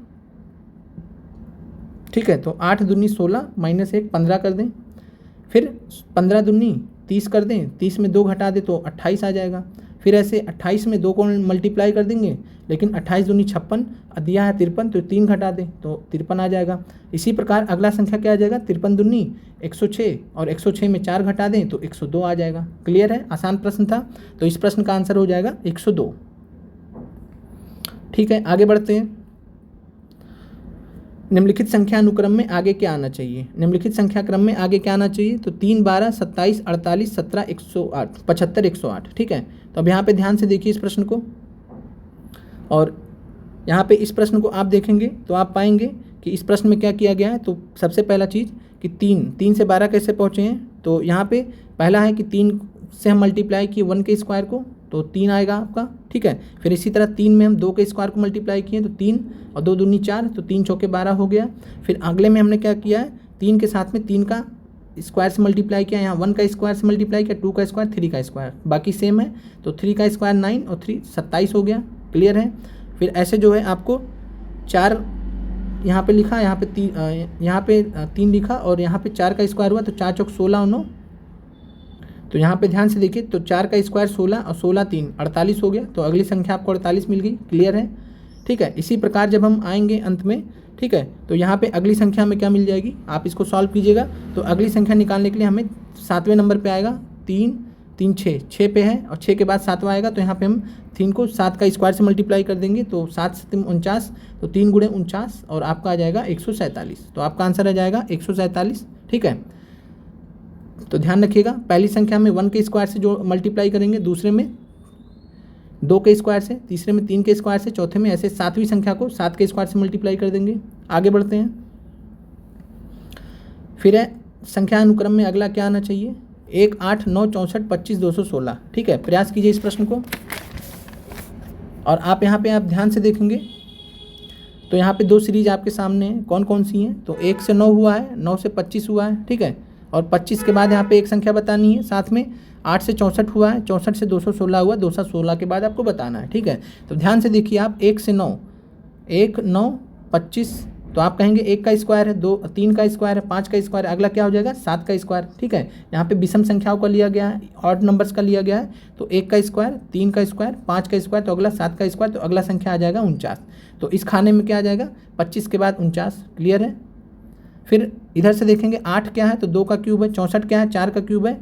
ठीक है, तो 8 दूनी 16 - 1 15 कर दें। फिर 15 दूनी 30 कर दें, 30 में 2 घटा दें तो 28 आ जाएगा। फिर ऐसे 28 में 2 को मल्टीप्लाई कर देंगे, लेकिन 28 दूनी 56, दिया है 53, तो 3 घटा दें तो 53 आ जाएगा। इसी प्रकार अगला संख्या क्या आ जाएगा, 53 दूनी 106 और 106 में 4 घटा दें तो 102 आ जाएगा। क्लियर है, आसान प्रश्न था। तो इस प्रश्न का आंसर हो जाएगा 102, ठीक है। आगे बढ़ते हैं। निम्नलिखित संख्या अनुक्रम में आगे क्या आना चाहिए। निम्नलिखित संख्या क्रम में आगे क्या आना चाहिए, तो 3 12 27 48 17 108 75 108, ठीक है। तो अब यहाँ पे ध्यान से देखिए इस प्रश्न को, और यहाँ पे इस प्रश्न को आप देखेंगे तो आप पाएंगे कि इस प्रश्न में क्या किया गया है। तो सबसे पहला चीज़ कि 3 से 12 कैसे पहुँचे हैं, तो यहाँ पे पहला है कि 3 से हम मल्टीप्लाई किए 1 के स्क्वायर को, तो 3 आएगा आपका, ठीक है। फिर इसी तरह 3 में हम 2 के स्क्वायर को मल्टीप्लाई किए तो 3 और 2 दूनी 4, तो 3 चौके 12 हो गया। फिर अगले में हमने क्या किया है, 3 के साथ में 3 का स्क्वायर से मल्टीप्लाई किया, यहाँ 1 का स्क्वायर से मल्टीप्लाई किया, 2 का स्क्वायर 3 का स्क्वायर, बाकी सेम है। तो 3 का स्क्वायर 9 और 3 27 हो गया। क्लियर है। फिर ऐसे जो है आपको 4 यहाँ पे लिखा, यहाँ पे 3 लिखा और यहाँ पे 4 का स्क्वायर हुआ, तो 4 चौक 16 और 9, तो यहाँ पे ध्यान से देखिए, तो 4 का स्क्वायर 16 और 16 3 48 हो गया। तो अगली संख्या आपको 48 मिल गई। क्लियर है, ठीक है। इसी प्रकार जब हम आएंगे अंत में, ठीक है, तो यहाँ पे अगली संख्या में क्या मिल जाएगी, आप इसको सॉल्व कीजिएगा। तो अगली संख्या निकालने के लिए हमें 7वें नंबर पे आएगा 3 3 6 पे है और 6 के बाद 7वां आएगा, तो यहाँ पे हम 3 को 7 का स्क्वायर से मल्टीप्लाई कर देंगे, तो 7 से 3 49, तो 3 गुणे 49 और आपका आ जाएगा 147। तो आपका आंसर आ जाएगा 147, ठीक है। तो ध्यान रखिएगा, पहली संख्या में 1 के स्क्वायर से जो मल्टीप्लाई करेंगे, दूसरे में 2 के स्क्वायर से, तीसरे में 3 के स्क्वायर से, चौथे में ऐसे 7वीं संख्या को 7 के स्क्वायर से मल्टीप्लाई कर देंगे। आगे बढ़ते हैं। फिर है संख्या अनुक्रम में अगला क्या आना चाहिए, 1 8 9 64 25 216, ठीक है। प्रयास कीजिए इस प्रश्न को, और आप यहाँ पे आप ध्यान से देखेंगे तो यहाँ पे 2 सीरीज आपके सामने हैं, कौन कौन सी हैं, तो 1 से 9 हुआ है, 9 से 25 हुआ है, ठीक है। और 25 के बाद यहाँ पे एक संख्या बतानी है, साथ में 8 से 64 हुआ है, 64 से 216 हुआ, 216 के बाद आपको बताना है, ठीक है। तो ध्यान से देखिए आप, 1 से 9 1 9 25, तो आप कहेंगे 1 का स्क्वायर है, 2 3 का स्क्वायर है, 5 का स्क्वायर है, अगला क्या हो जाएगा 7 का स्क्वायर, ठीक है। यहाँ पे विषम संख्याओं का लिया गया है, ऑड नंबर्स का लिया गया है, तो 1 का स्क्वायर, 3 का स्क्वायर, 5 का स्क्वायर, तो अगला 7 का स्क्वायर, तो अगला संख्या आ जाएगा 49। तो इस खाने में क्या आ जाएगा 25 के बाद 49। क्लियर है। फिर इधर से देखेंगे 8 क्या है, तो 2 का क्यूब है, 64 क्या है 4 का क्यूब है,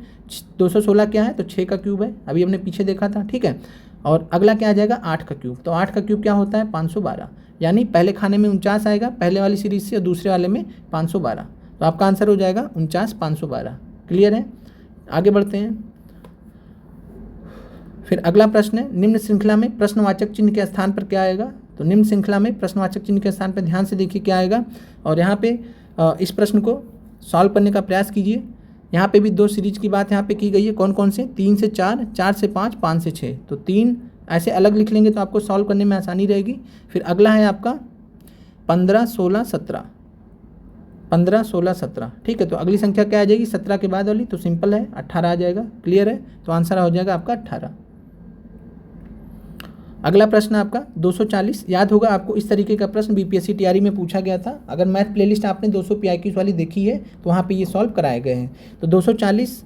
216 क्या है, तो 6 का क्यूब है, अभी हमने पीछे देखा था, ठीक है। और अगला क्या आ जाएगा 8 का क्यूब, तो 8 का क्यूब क्या होता है 512, यानी पहले खाने में 49 आएगा पहले वाली सीरीज से और दूसरे वाले में 512, तो आपका आंसर हो जाएगा 49 512। क्लियर है। आगे बढ़ते हैं। फिर अगला प्रश्न है, निम्न श्रृंखला में प्रश्नवाचक चिन्ह के स्थान पर क्या आएगा, तो निम्न श्रृंखला में प्रश्नवाचक चिन्ह के स्थान पर ध्यान से देखिए क्या आएगा, और यहाँ पे इस प्रश्न को सॉल्व करने का प्रयास कीजिए। यहाँ पे भी 2 सीरीज की बात यहाँ पे की गई है, कौन कौन से, 3 से 4, 4 से 5, 5 से 6, तो 3 ऐसे अलग लिख लेंगे तो आपको सॉल्व करने में आसानी रहेगी। फिर अगला है आपका 15 16 17, 15, 16, 17। ठीक है, तो अगली संख्या क्या आ जाएगी 17 के बाद वाली, तो सिंपल है 18 आ जाएगा। क्लियर है, तो आंसर हो जाएगा आपका 18। अगला प्रश्न आपका 240। याद होगा आपको, इस तरीके का प्रश्न बीपीएससी टीआरई में पूछा गया था। अगर मैथ प्लेलिस्ट आपने 200 पीआईक्यूज वाली देखी है तो वहाँ पे ये सॉल्व कराए गए हैं। तो 240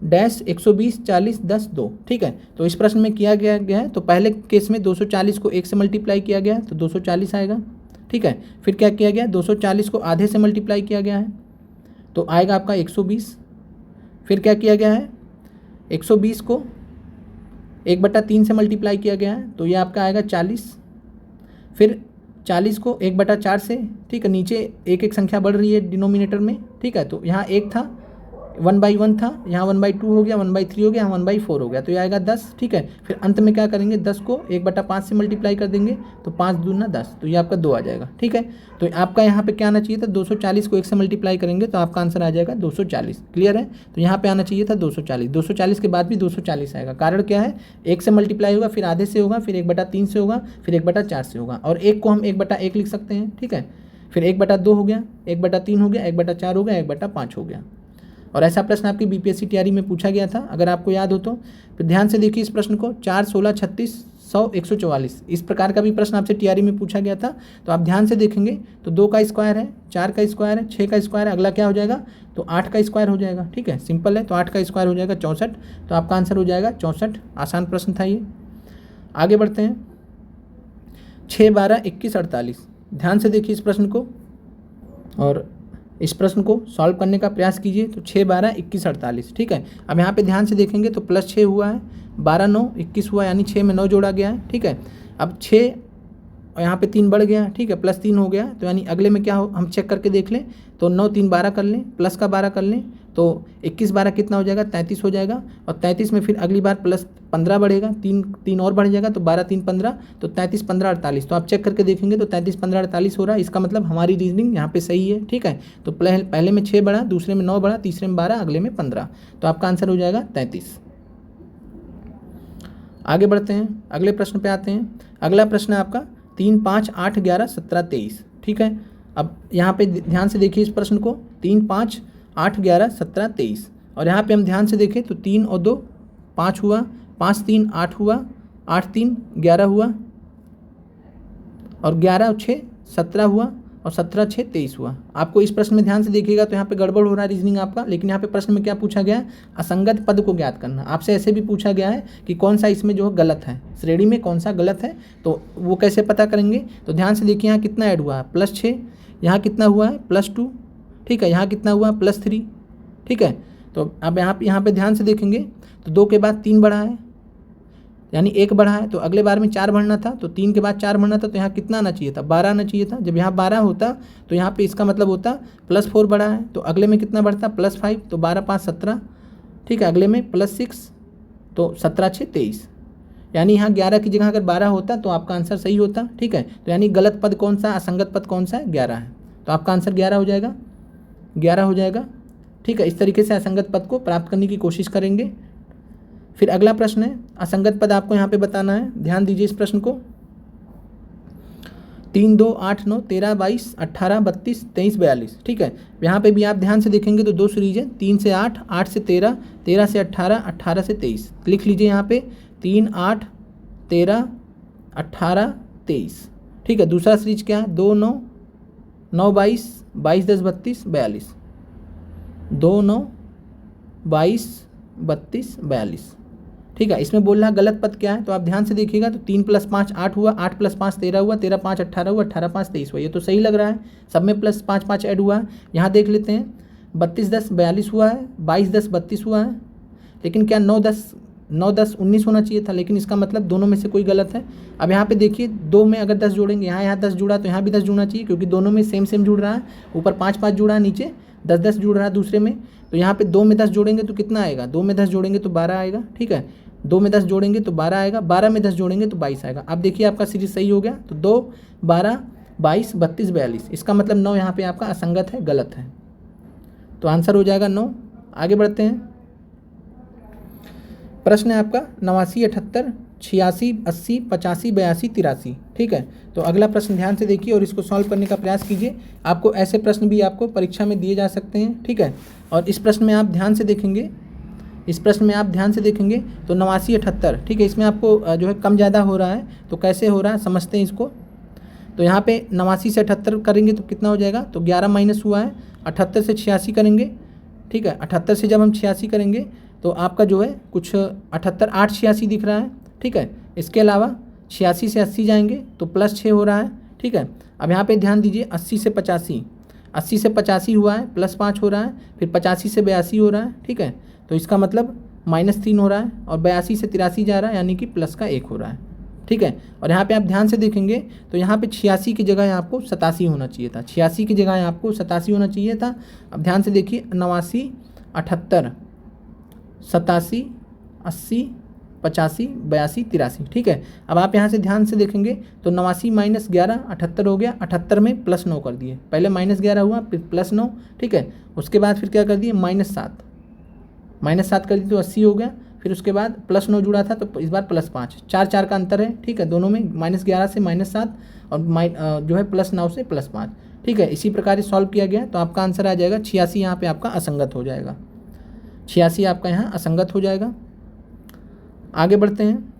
डैश 120 40 10 2। ठीक है, तो इस प्रश्न में किया गया है, तो पहले केस में 240 को 1 से मल्टीप्लाई किया गया तो 240 आएगा। ठीक है, फिर क्या किया गया, 240 को आधे से मल्टीप्लाई किया गया है तो आएगा आपका 120। फिर क्या किया गया है, 120 को 1/3 से मल्टीप्लाई किया गया है तो ये आपका आएगा 40। फिर 40 को 1/4 से, ठीक है, नीचे एक एक संख्या बढ़ रही है डिनोमिनेटर में। ठीक है, तो यहाँ 1 था, 1/1 था, यहाँ 1/2 हो गया, 1/3 हो गया, यहाँ 1/4 हो गया, तो ये आएगा 10। ठीक है, फिर अंत में क्या करेंगे, 10 को 1/5 से मल्टीप्लाई कर देंगे तो 5 दूना 10, तो ये आपका 2 आ जाएगा। ठीक है, तो आपका यहाँ पे क्या आना चाहिए था, 240 को 1 से मल्टीप्लाई करेंगे तो आपका आंसर आ जाएगा 240। क्लियर है, तो यहाँ पे आना चाहिए था 240। 240 के बाद भी 240 आएगा। कारण क्या है, 1 से मल्टीप्लाई होगा, फिर आधे से होगा, फिर 1/3 से होगा, फिर 1/4 से होगा, और 1 को हम 1/1 लिख सकते हैं। ठीक है, फिर 1/2 हो गया, 1/3 हो गया, 1/4 हो गया, 1/5 हो गया। और ऐसा प्रश्न आपकी बीपीएससी टीआरई में पूछा गया था, अगर आपको याद हो तो। फिर ध्यान से देखिए इस प्रश्न को, 4, 16, 36, 100, 144। इस प्रकार का भी प्रश्न आपसे टीआरई में पूछा गया था, तो आप ध्यान से देखेंगे तो 2 का स्क्वायर है, 4 का स्क्वायर है, 6 का स्क्वायर है, अगला क्या हो जाएगा, तो 8 का स्क्वायर हो जाएगा। ठीक है, सिंपल है, तो 8 का स्क्वायर हो जाएगा 64, तो आपका आंसर हो जाएगा 64। आसान प्रश्न था ये। आगे बढ़ते हैं, 6, 12, 21, 48। ध्यान से देखिए इस प्रश्न को और इस प्रश्न को सॉल्व करने का प्रयास कीजिए। तो 6, 12, 21, 48। ठीक है, अब यहाँ पे ध्यान से देखेंगे तो +6 हुआ है, 12, 9, 21 हुआ, यानी 6 में 9 जोड़ा गया है। ठीक है, अब 6 और यहाँ पे 3 बढ़ गया। ठीक है, +3 हो गया, तो यानी अगले में क्या हो, हम चेक करके देख लें तो 9, 3, 12 कर लें, प्लस का 12 कर लें तो 21, 12 कितना हो जाएगा, 33 हो जाएगा। और 33 में फिर अगली बार +15 बढ़ेगा, 3 और बढ़ जाएगा, तो 12, 3, 15, तो 33, 15, 48। तो आप चेक करके देखेंगे तो 33, 15, 48 हो रहा है। इसका मतलब हमारी रीजनिंग यहाँ पे सही है। ठीक है, तो पहले में 6 बढ़ा, दूसरे में 9 बढ़ा, तीसरे में 12, अगले में 15, तो आपका आंसर हो जाएगा 33। आगे बढ़ते हैं, अगले प्रश्न पे आते हैं। अगला प्रश्न है आपका 3, 5, 8, 11, 17, 23। ठीक है, अब यहाँ पे ध्यान से देखिए इस प्रश्न को, 3, 5, 8, 11, 17, 23। और यहाँ पे हम ध्यान से देखें तो 3 और 2 5 हुआ, 5, 3, 8 हुआ, 8, 3, 11 हुआ, और 11 और 6 17 हुआ, और 17, 6, 23 हुआ। आपको इस प्रश्न में ध्यान से देखिएगा तो यहाँ पे गड़बड़ हो रहा है रीजनिंग आपका, लेकिन यहाँ पे प्रश्न में क्या पूछा गया है, असंगत पद को ज्ञात करना। आपसे ऐसे भी पूछा गया है कि कौन सा इसमें जो गलत है, श्रेणी में कौन सा गलत है, तो वो कैसे पता करेंगे। तो ध्यान से देखिए यहाँ कितना ऐड हुआ है, +6, यहाँ कितना हुआ है, +2। ठीक है, यहाँ कितना हुआ, +3। ठीक है, तो अब यहाँ पे ध्यान से देखेंगे तो 2 के बाद 3 बढ़ा है, यानी 1 बढ़ा है, तो अगले बार में 4 बढ़ना था, तो 3 के बाद 4 बढ़ना था, तो यहाँ कितना आना चाहिए था, 12 आना चाहिए था। जब यहाँ 12 होता तो यहाँ पे इसका मतलब होता +4 बढ़ा है, तो अगले में कितना बढ़ता, +5, तो 12, 5, 17। ठीक है, अगले में +6, तो 17, 6, 23। यानी यहाँ 11 की जगह अगर 12 होता तो आपका आंसर सही होता। ठीक है, तो यानी गलत पद कौन सा, असंगत पद कौन सा है, 11 है, तो आपका आंसर 11 हो जाएगा, 11 हो जाएगा। ठीक है, इस तरीके से असंगत पद को प्राप्त करने की कोशिश करेंगे। फिर अगला प्रश्न है, असंगत पद आपको यहाँ पे बताना है। ध्यान दीजिए इस प्रश्न को, 3, 2, 8, 9, 13, 22, 18, 32, 23, 42। ठीक है, यहाँ पे भी आप ध्यान से देखेंगे तो 2 सीरीज है, 3 से 8, 8 से 13, 13 से 18, 18 से 23। लिख लीजिए यहाँ पे 3, 8, 13, 18, 23। ठीक है, दूसरा सीरीज क्या है, 2, 9, 9, 22, 22, 10, 32, 42, 2, 9, 22, 32, 42। ठीक है, इसमें बोल रहा है गलत पद क्या है, तो आप ध्यान से देखिएगा तो 3 + 5 8 हुआ, 8 + 5 13 हुआ, 13, 5, 18 हुआ, 18, 5, 23 हुआ। ये तो सही लग रहा है, सब में +5, 5 ऐड हुआ है। यहाँ देख लेते हैं, 32, 10, 42 हुआ है, 22, 10, 32 हुआ है, लेकिन क्या 9, 10, 19 होना चाहिए था, लेकिन इसका मतलब दोनों में से कोई गलत है। अब यहाँ पे देखिए 2 में अगर 10 जोड़ेंगे, यहाँ 10 जुड़ा तो यहाँ भी 10 जुड़ना चाहिए, क्योंकि दोनों में सेम जुड़ रहा है। ऊपर 5, 5 जुड़ा है, नीचे 10, 10 जुड़ रहा है दूसरे में, तो यहाँ पे 2 में 10 जोड़ेंगे तो कितना आएगा, 2 में 10 जोड़ेंगे तो 12 आएगा। ठीक है, 2 में 10 जोड़ेंगे तो 12 आएगा, 12 में 10 जोड़ेंगे तो 22 आएगा। अब देखिए आपका सीरीज सही हो गया, तो 2, 12, 22, 32, 42। इसका मतलब 9 यहाँ पे आपका असंगत है, गलत है, तो आंसर हो जाएगा 9। आगे बढ़ते हैं, प्रश्न है आपका 89, 78, 86, 80, 85, 82, 83। ठीक है, तो अगला प्रश्न ध्यान से देखिए और इसको सॉल्व करने का प्रयास कीजिए। आपको ऐसे प्रश्न भी आपको परीक्षा में दिए जा सकते हैं। ठीक है, और इस प्रश्न में आप ध्यान से देखेंगे, तो 89, 78। ठीक है, इसमें आपको जो है कम ज़्यादा हो रहा है, तो कैसे हो रहा है समझते हैं इसको। तो यहाँ पे 89 से 78 करेंगे तो कितना हो जाएगा, तो 11 माइनस हुआ है। 78 से 86 करेंगे। ठीक है, 78 से जब हम 86 करेंगे तो आपका जो है कुछ 78, 8, 86 दिख रहा है। ठीक है, इसके अलावा 86 से 80 जाएंगे तो +6 हो रहा है। ठीक है, अब यहाँ पे ध्यान दीजिए, 80 से 85 हुआ है, +5 हो रहा है, फिर 85 से 82 हो रहा है। ठीक है, तो इसका मतलब -3 हो रहा है, और 82 से 83 जा रहा है, यानी कि +1 हो रहा है। ठीक है, और यहाँ पे आप ध्यान से देखेंगे तो यहाँ पे 86 की जगह आपको 87 होना चाहिए था। 86 की जगह आपको 87 होना चाहिए था। अब ध्यान से देखिए, 89, 78, 87, 80, 85, 82, 83। ठीक है, अब आप यहाँ से ध्यान से देखेंगे तो 89 - 11 78 हो गया। 78 में +9 कर दिए, पहले -11 हुआ फिर +9। ठीक है, उसके बाद फिर क्या कर दिए, -7 कर दिए तो 80 हो गया। फिर उसके बाद +9 जुड़ा था तो इस बार +5, 4 का अंतर है। ठीक है, दोनों में -11 से -7 और जो है +9 से +5। ठीक है, इसी प्रकार से सॉल्व किया गया तो आपका आंसर आ जाएगा 86। यहाँ पे आपका असंगत हो जाएगा, 86 आपका यहाँ असंगत हो जाएगा। आगे बढ़ते हैं।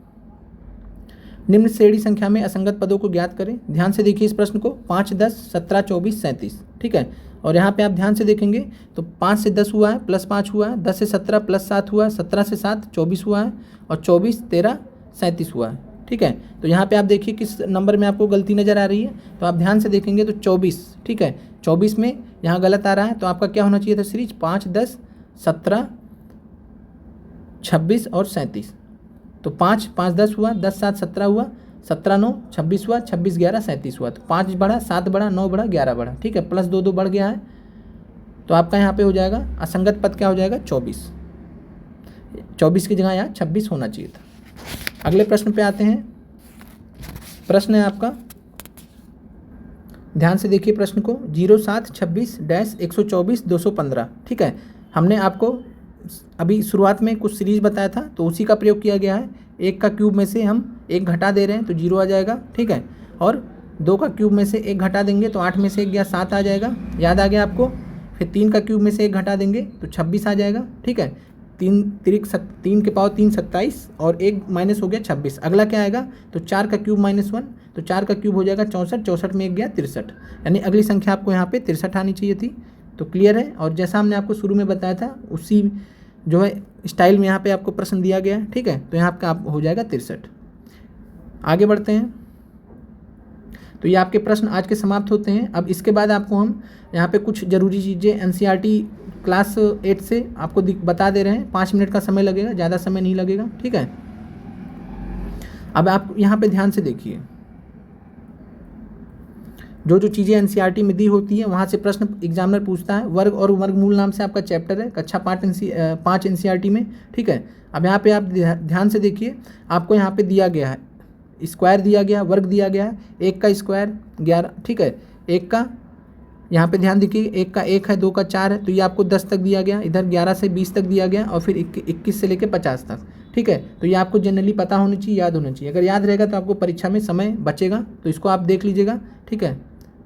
निम्न श्रेणी संख्या में असंगत पदों को ज्ञात करें। ध्यान से देखिए इस प्रश्न को, 5, 10, 17, 24, 37। ठीक है, और यहाँ पे आप ध्यान से देखेंगे तो 5 से 10 हुआ है, +5 हुआ है, 10 से 17 +7 हुआ है, 17 से 7 24 हुआ है, और 24, 13, 37 हुआ है। ठीक है, तो यहाँ पे आप देखिए किस नंबर में आपको गलती नज़र आ रही है, तो आप ध्यान से देखेंगे तो 24। ठीक है, 24 में यहाँ गलत आ रहा है, तो आपका क्या होना चाहिए था सीरीज, 5, 10, 17, 26 और 37। तो 5, 5, 10 हुआ, 10, 7, 17 हुआ, 17, 9, 26 हुआ, 26, 11, 37 हुआ। तो 5 बढ़ा, 7 बढ़ा, 9 बढ़ा, 11 बढ़ा। ठीक है, +2 बढ़ गया है, तो आपका यहाँ पे हो जाएगा असंगत पद क्या हो जाएगा, 24 की जगह यहाँ 26 होना चाहिए था। अगले प्रश्न पे आते हैं। प्रश्न है आपका, ध्यान से देखिए प्रश्न को, 07, 26, -124, 215। ठीक है, हमने आपको अभी शुरुआत में कुछ सीरीज बताया था तो उसी का प्रयोग किया गया है। 1 का क्यूब में से हम 1 घटा दे रहे हैं तो 0 आ जाएगा। ठीक है, और 2 का क्यूब में से 1 घटा देंगे तो 8 में से 1 गया 7 आ जाएगा, याद आ गया आपको। फिर 3 का क्यूब में से 1 घटा देंगे तो 26 आ जाएगा। ठीक है, 3 के पावर 3 27 और 1 माइनस हो गया 26। अगला क्या आएगा, तो 4 का क्यूब -1, तो 4 का क्यूब हो जाएगा 64, 64 में 1 गया 63, यानी अगली संख्या आपको यहाँ पे 63 आनी चाहिए थी। तो क्लियर है, और जैसा हमने आपको शुरू में बताया था उसी जो है स्टाइल में यहाँ पे आपको प्रश्न दिया गया है। ठीक है, तो यहाँ आपका हो जाएगा 63। आगे बढ़ते हैं। तो ये आपके प्रश्न आज के समाप्त होते हैं। अब इसके बाद आपको हम यहाँ पे कुछ ज़रूरी चीज़ें NCERT क्लास 8 से आपको बता दे रहे हैं। 5 मिनट का समय लगेगा, ज़्यादा समय नहीं लगेगा। ठीक है, अब आप यहाँ पे ध्यान से देखिए, जो जो चीज़ें NCERT में दी होती हैं वहाँ से प्रश्न एग्जामिनर पूछता है। वर्ग और वर्गमूल नाम से आपका चैप्टर है कक्षा 5 NCERT में। ठीक है, अब यहाँ पे आप ध्यान से देखिए, आपको यहाँ पे दिया गया है स्क्वायर दिया गया, वर्ग दिया गया है, 1 का स्क्वायर 11। ठीक है, 1 का यहाँ पे ध्यान देखिए, 1 का 1 है, 2 का 4 है, तो ये आपको 10 तक दिया गया, इधर 11 से 20 तक दिया गया, और फिर 21 से लेकर 50 तक। ठीक है, तो ये आपको जनरली पता होनी चाहिए, याद होना चाहिए। अगर याद रहेगा तो आपको परीक्षा में समय बचेगा, तो इसको आप देख लीजिएगा। ठीक है,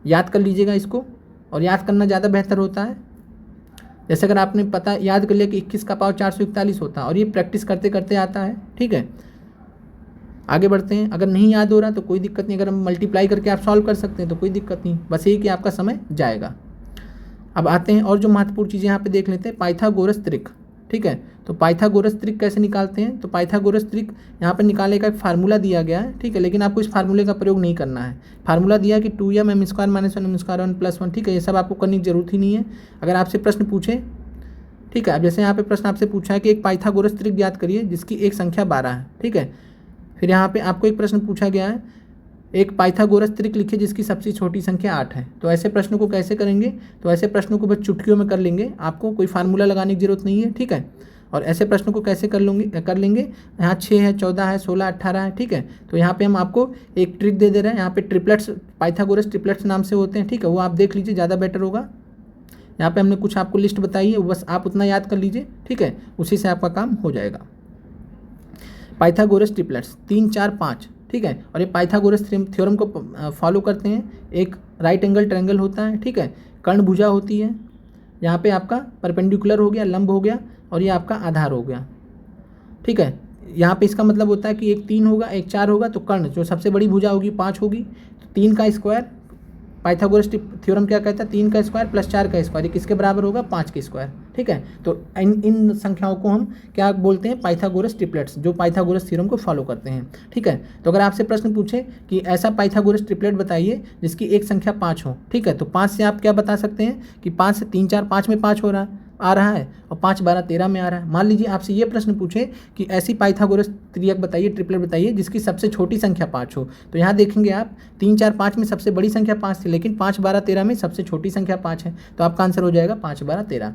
याद कर लीजिएगा इसको, और याद करना ज़्यादा बेहतर होता है। जैसे अगर आपने पता याद कर लिया कि 21 का पावर 441 होता है, और ये प्रैक्टिस करते करते आता है। ठीक है, आगे बढ़ते हैं। अगर नहीं याद हो रहा तो कोई दिक्कत नहीं, अगर हम मल्टीप्लाई करके आप सॉल्व कर सकते हैं तो कोई दिक्कत नहीं, बस यही कि आपका समय जाएगा। अब आते हैं और जो महत्वपूर्ण चीज़ें यहाँ पे देख लेते हैं, पाइथागोरस त्रिक। ठीक है, तो पाइथागोरस त्रिक कैसे निकालते हैं, तो पाइथागोरस त्रिक यहाँ पे निकालने का एक फार्मूला दिया गया है। ठीक है, लेकिन आपको इस फार्मूले का प्रयोग नहीं करना है। फार्मूला दिया कि 2m m² - 1m² 1 + 1। ठीक है, ये सब आपको करने की जरूरत ही नहीं है। अगर आपसे प्रश्न पूछे, ठीक है, अब जैसे यहाँ पे प्रश्न आपसे पूछा है कि एक पाइथागोरस त्रिक ज्ञात करिए जिसकी एक संख्या 12 है। ठीक है, फिर यहाँ पे आपको एक प्रश्न पूछा गया है, एक पाइथागोरस त्रिक लिखिए जिसकी सबसे छोटी संख्या 8 है। तो ऐसे प्रश्नों को कैसे करेंगे, तो ऐसे प्रश्नों को बस चुटकियों में कर लेंगे, आपको कोई फार्मूला लगाने की जरूरत नहीं है। ठीक है, और ऐसे प्रश्नों को कैसे कर लेंगे, यहाँ 6 है, 14 है, 16, 18 है। ठीक है, तो यहाँ पे हम आपको एक ट्रिक दे रहे हैं, यहाँ पे ट्रिपलेट्स, पाइथागोरस ट्रिपलेट्स नाम से होते हैं। ठीक है, वो आप देख लीजिए, ज़्यादा बेटर होगा। यहाँ पे हमने कुछ आपको लिस्ट बताई है, बस आप उतना याद कर लीजिए। ठीक है, उसी से आपका काम हो जाएगा। पाइथागोरस ट्रिपलेट्स 3 4 5, ठीक है। और ये पाइथागोरस थ्योरम को फॉलो करते हैं। एक राइट एंगल ट्रायंगल होता है, ठीक है, कर्ण भुजा होती है, यहाँ पे आपका परपेंडिकुलर हो गया, लंब हो गया, और ये आपका आधार हो गया, ठीक है। यहाँ पे इसका मतलब होता है कि एक 3 होगा, एक 4 होगा, तो कर्ण जो सबसे बड़ी भुजा होगी 5 होगी, तो 3 का स्क्वायर, पाइथागोरस थ्योरम क्या कहता है, 3 का स्क्वायर प्लस 4 का स्क्वायर, ये किसके बराबर होगा, 5 के स्क्वायर, ठीक है। तो इन संख्याओं को हम क्या बोलते हैं, पाइथागोरस ट्रिपलेट्स, जो पाइथागोरस थ्योरम को फॉलो करते हैं, ठीक है। तो अगर आपसे प्रश्न पूछे कि ऐसा पाइथागोरस ट्रिपलेट बताइए जिसकी एक संख्या 5 हो, ठीक है, तो 5 से आप क्या बता सकते हैं कि 5 से 3 4 5 में 5 हो रहा है, आ रहा है, और 5 12 13 में आ रहा है। मान लीजिए आपसे ये प्रश्न पूछे कि ऐसी पाइथागोरस त्रियक बताइए, ट्रिपलेट बताइए जिसकी सबसे छोटी संख्या 5 हो, तो यहाँ देखेंगे आप 3 4 5 में सबसे बड़ी संख्या 5 थी, लेकिन 5 12 13 में सबसे छोटी संख्या 5 है, तो आपका आंसर हो जाएगा 5 12 13।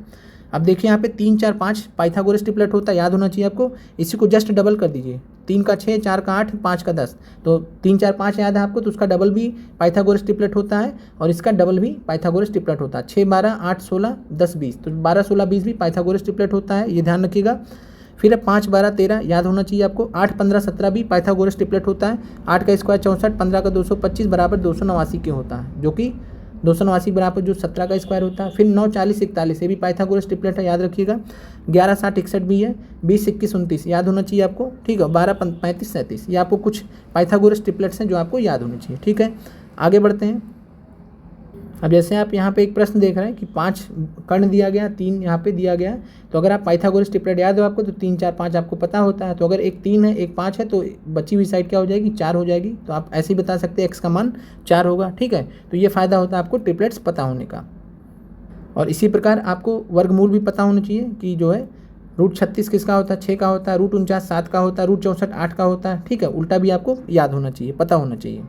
अब देखिए यहाँ पे 3 4 5 पाइथागोरस ट्रिपलेट होता है, याद होना चाहिए आपको। इसी को जस्ट डबल कर दीजिए, 3 का 6, 4 का 8, 5 का 10, तो 3 4 5 याद है आपको, तो उसका डबल भी पाइथागोरस ट्रिपलेट होता है, और इसका डबल भी पाइथागोरस ट्रिपलेट होता है। 6 12 8 16 10 20, तो 12 16 20 भी पाइथागोरस ट्रिपलेट होता है, ये ध्यान रखिएगा। फिर 5 12 13 याद होना चाहिए आपको। 8 15 17 भी पाइथागोरस ट्रिपलेट होता है। 8 का स्क्वायर 64, 15 का 225 बराबर 289 के होता है, जो कि 289 बराबर जो 17 का स्क्वायर होता है। फिर 9 40 41, ये भी पाइथागोरस ट्रिपलेट है, याद रखिएगा। 11 60 61 भी है। 20 21 29 याद होना चाहिए आपको, ठीक है। 12 35 37, ये आपको कुछ पाइथागोरस ट्रिपलेट्स हैं जो आपको याद होने चाहिए, ठीक है। आगे बढ़ते हैं। अब जैसे आप यहाँ पे एक प्रश्न देख रहे हैं कि 5 कर्ण दिया गया, 3 यहाँ पे दिया गया, तो अगर आप पाइथागोरस ट्रिपलेट याद हो आपको, तो 3 4 5 आपको पता होता है। तो अगर एक 3 है एक 5 है, तो बची हुई साइड क्या हो जाएगी, 4 हो जाएगी। तो आप ऐसे ही बता सकते हैं x का मान 4 होगा, ठीक है। तो ये फ़ायदा होता है आपको ट्रिपलेट्स पता होने का। और इसी प्रकार आपको वर्गमूल भी पता होना चाहिए कि जो है √36 किसका होता है, 6 का होता है, √49 7 का होता है, √64 8 का होता है, ठीक है। उल्टा भी आपको याद होना चाहिए, पता होना चाहिए।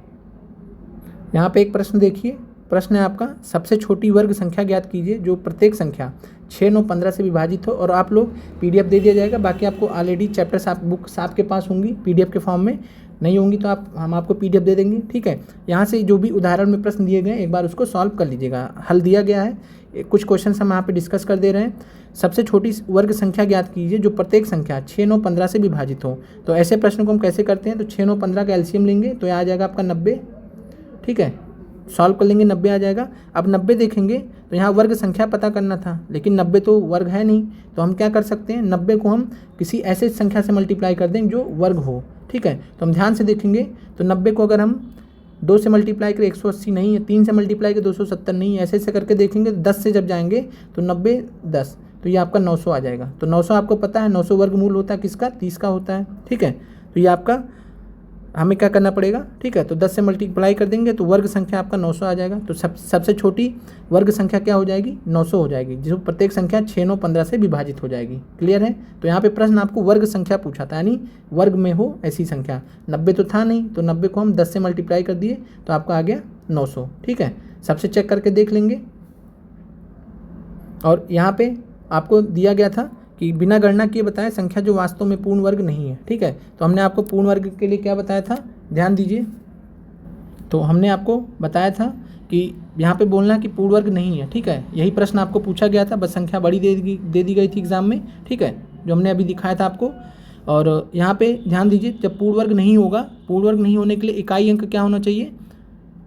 यहाँ पे एक प्रश्न देखिए, प्रश्न है आपका, सबसे छोटी वर्ग संख्या ज्ञात कीजिए जो प्रत्येक संख्या 6 9 15 से विभाजित हो। और आप लोग PDF दे दिया जाएगा, बाकी आपको ऑलरेडी चैप्टर्स आप बुक्स आपके पास होंगी PDF के फॉर्म में, नहीं होंगी तो हम आपको PDF दे देंगे, ठीक है। यहाँ से जो भी उदाहरण में प्रश्न दिए गए एक बार उसको सॉल्व कर लीजिएगा, हल दिया गया है, कुछ क्वेश्चन हम यहाँ पे डिस्कस कर दे रहे हैं। सबसे छोटी वर्ग संख्या ज्ञात कीजिए जो प्रत्येक संख्या 6 9 15 से विभाजित हो। तो ऐसे प्रश्न को हम कैसे करते हैं, तो 6 9 15 का LCM लेंगे, तो यह आ जाएगा आपका 90, ठीक है। सॉल्व कर लेंगे, 90 आ जाएगा। अब 90 देखेंगे तो यहाँ वर्ग संख्या पता करना था, लेकिन 90 तो वर्ग है नहीं, तो हम क्या कर सकते हैं, 90 को हम किसी ऐसे संख्या से मल्टीप्लाई कर देंगे जो वर्ग हो, ठीक है। तो हम ध्यान से देखेंगे तो 90 को अगर हम 2 से मल्टीप्लाई करें 180 नहीं है, 3 से मल्टीप्लाई करें 270 नहीं है, ऐसे ऐसे करके देखेंगे। 10 से जब जाएंगे तो 90 10, तो ये आपका 900 आ जाएगा। तो 900 आपको पता है 900 वर्गमूल होता है किसका, 30 का होता है, ठीक है। तो ये आपका हमें क्या करना पड़ेगा, ठीक है। तो 10 से मल्टीप्लाई कर देंगे तो वर्ग संख्या आपका 900 आ जाएगा। तो सबसे छोटी वर्ग संख्या क्या हो जाएगी, 900 हो जाएगी, जो प्रत्येक संख्या 6 9 15 से विभाजित हो जाएगी। क्लियर है। तो यहाँ पे प्रश्न आपको वर्ग संख्या पूछा था, यानी वर्ग में हो ऐसी संख्या। 90 तो था नहीं, तो 90 को हम 10 से मल्टीप्लाई कर दिए तो आपका आ गया 900, ठीक है। सबसे चेक करके देख लेंगे। और यहाँ पे आपको दिया गया था कि बिना गणना किए बताएं संख्या जो वास्तव में पूर्ण वर्ग नहीं है, ठीक है। तो हमने आपको पूर्ण वर्ग के लिए क्या बताया था, ध्यान दीजिए। तो हमने आपको बताया था कि यहाँ पे बोलना कि पूर्ण वर्ग नहीं है, ठीक है। यही प्रश्न आपको पूछा गया था, बस संख्या बड़ी दे दी गई थी एग्जाम में, ठीक है, जो हमने अभी दिखाया था आपको। और यहाँ पे ध्यान दीजिए, जब पूर्ण वर्ग नहीं होगा, पूर्ण वर्ग नहीं होने के लिए इकाई अंक क्या होना चाहिए,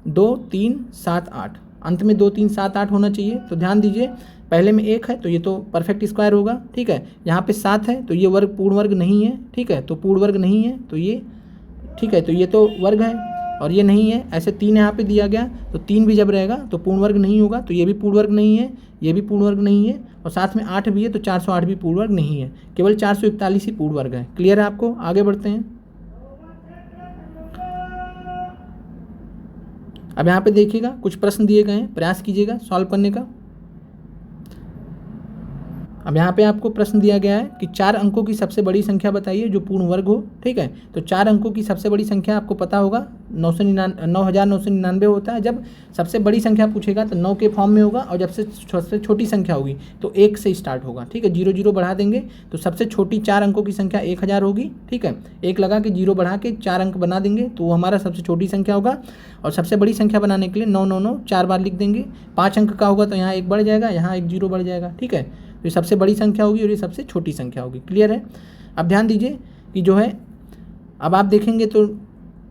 2 3 7 8, अंत में 2 3 7 8 होना चाहिए। तो ध्यान दीजिए, पहले में 1 है तो ये तो परफेक्ट स्क्वायर होगा, ठीक है। यहाँ पे 7 है तो ये वर्ग पूर्ण वर्ग नहीं है, ठीक है। तो पूर्ण वर्ग नहीं है तो ये, ठीक है, तो ये तो वर्ग है और ये नहीं है। ऐसे 3 यहाँ पे दिया गया, तो 3 भी जब रहेगा तो पूर्ण वर्ग नहीं होगा, तो ये भी पूर्ण वर्ग नहीं है, ये भी पूर्ण वर्ग नहीं है, और साथ में 8 भी है तो 408 भी पूर्ण वर्ग नहीं है, केवल 441 ही पूर्ण वर्ग है। क्लियर है आपको। आगे बढ़ते हैं। अब यहाँ पे देखिएगा कुछ प्रश्न दिए गए हैं, प्रयास कीजिएगा सॉल्व करने का। अब यहाँ पे आपको प्रश्न दिया गया है कि 4 अंकों की सबसे बड़ी संख्या बताइए जो पूर्ण वर्ग हो, ठीक है। तो 4 अंकों की सबसे बड़ी संख्या आपको पता होगा 9999 होता है। जब सबसे बड़ी संख्या पूछेगा तो 9 के फॉर्म में होगा, और जब से सबसे छोटी संख्या होगी तो 1 से स्टार्ट होगा, ठीक है। 0 0 बढ़ा देंगे तो सबसे छोटी 4 अंकों की संख्या 1000 होगी, ठीक है। 1 लगा के 0 बढ़ा के 4 अंक बना देंगे तो वो हमारा सबसे छोटी संख्या होगा। और सबसे बड़ी संख्या बनाने के लिए 999 4 बार लिख देंगे। 5 अंक का होगा तो यहाँ 1 बढ़ जाएगा, यहाँ 1 0 बढ़ जाएगा, ठीक है। तो ये सबसे बड़ी संख्या होगी और ये सबसे छोटी संख्या होगी। क्लियर है। अब ध्यान दीजिए कि जो है अब आप देखेंगे तो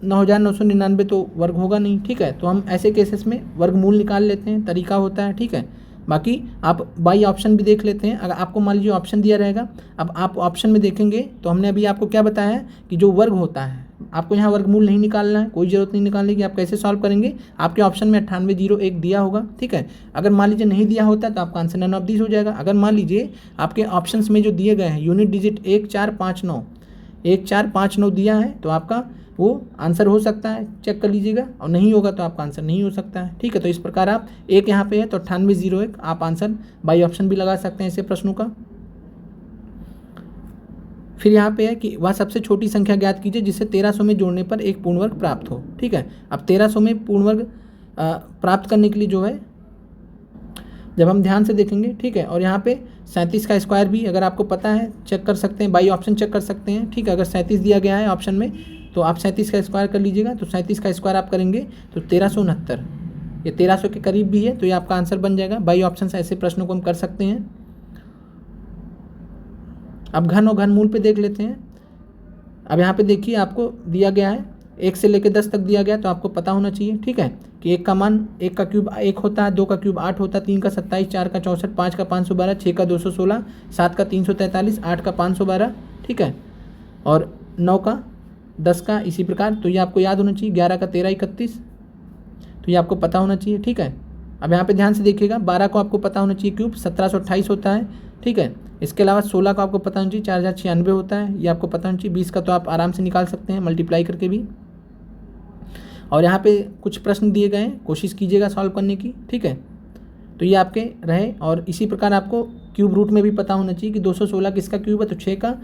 9,999 तो वर्ग होगा नहीं, ठीक है। तो हम ऐसे केसेस में वर्गमूल निकाल लेते हैं, तरीका होता है, ठीक है। बाकी आप बाई ऑप्शन भी देख लेते हैं। अगर आपको मान लीजिए ऑप्शन दिया रहेगा, अब आप ऑप्शन में देखेंगे तो हमने अभी आपको क्या बताया है कि जो वर्ग होता है आपको यहाँ वर्गमूल नहीं निकालना है, कोई ज़रूरत नहीं निकालने की। आप कैसे सॉल्व करेंगे, आपके ऑप्शन में 9801 दिया होगा, ठीक है। अगर मान लीजिए नहीं दिया होता तो आपका आंसर नन ऑफ दिस हो जाएगा। अगर मान लीजिए आपके ऑप्शंस में जो दिए गए हैं यूनिट डिजिट 1459 दिया है तो आपका वो आंसर हो सकता है, चेक कर लीजिएगा, और नहीं होगा तो आपका आंसर नहीं हो सकता है, ठीक है। तो इस प्रकार आप एक यहाँ पे है तो 9801 आप आंसर बाई ऑप्शन भी लगा सकते हैं ऐसे प्रश्नों का। फिर यहाँ पे है कि वह सबसे छोटी संख्या ज्ञात कीजिए जिसे 1300 में जोड़ने पर एक पूर्ण वर्ग प्राप्त हो, ठीक है। अब 1300 में पूर्ण वर्ग प्राप्त करने के लिए जो है जब हम ध्यान से देखेंगे, ठीक है, और यहाँ पे 37 का स्क्वायर भी अगर आपको पता है चेक कर सकते हैं, बाई ऑप्शन चेक कर सकते हैं, ठीक है। अगर 37 दिया गया है ऑप्शन में तो आप 37 का स्क्वायर कर लीजिएगा, तो 37 का स्क्वायर आप करेंगे तो 1369, ये 1300 के करीब भी है तो ये आपका आंसर बन जाएगा। बाई ऑप्शन से ऐसे प्रश्नों को हम कर सकते हैं। अब घन और घनमूल पे देख लेते हैं। अब यहाँ पे देखिए आपको दिया गया है 1 से लेकर 10 तक दिया गया, तो आपको पता होना चाहिए, ठीक है, कि 1 का मान 1 का क्यूब 1 होता है, 2 का क्यूब 8 होता है, 3 का 27, 4 का 64, 5 का 512, 6 का 216, 7 का 343, 8 का 512, ठीक है, और 9 का 10 का इसी प्रकार। तो ये आपको याद होना चाहिए। 11 का 13 31, तो ये आपको पता होना चाहिए, ठीक है। अब यहाँ पे ध्यान से देखिएगा 12 को आपको पता होना चाहिए क्यूब 1728 होता है, ठीक है। इसके अलावा 16 को आपको पता होना चाहिए 4096 होता है, ये आपको पता होना चाहिए। 20 का तो आप आराम से निकाल सकते हैं मल्टीप्लाई करके भी। और यहाँ पे कुछ प्रश्न दिए गए हैं, कोशिश कीजिएगा सॉल्व करने की, ठीक है। तो ये आपके रहे, और इसी प्रकार आपको क्यूब रूट में भी पता होना चाहिए कि 216 किसका क्यूब है, तो 6 का,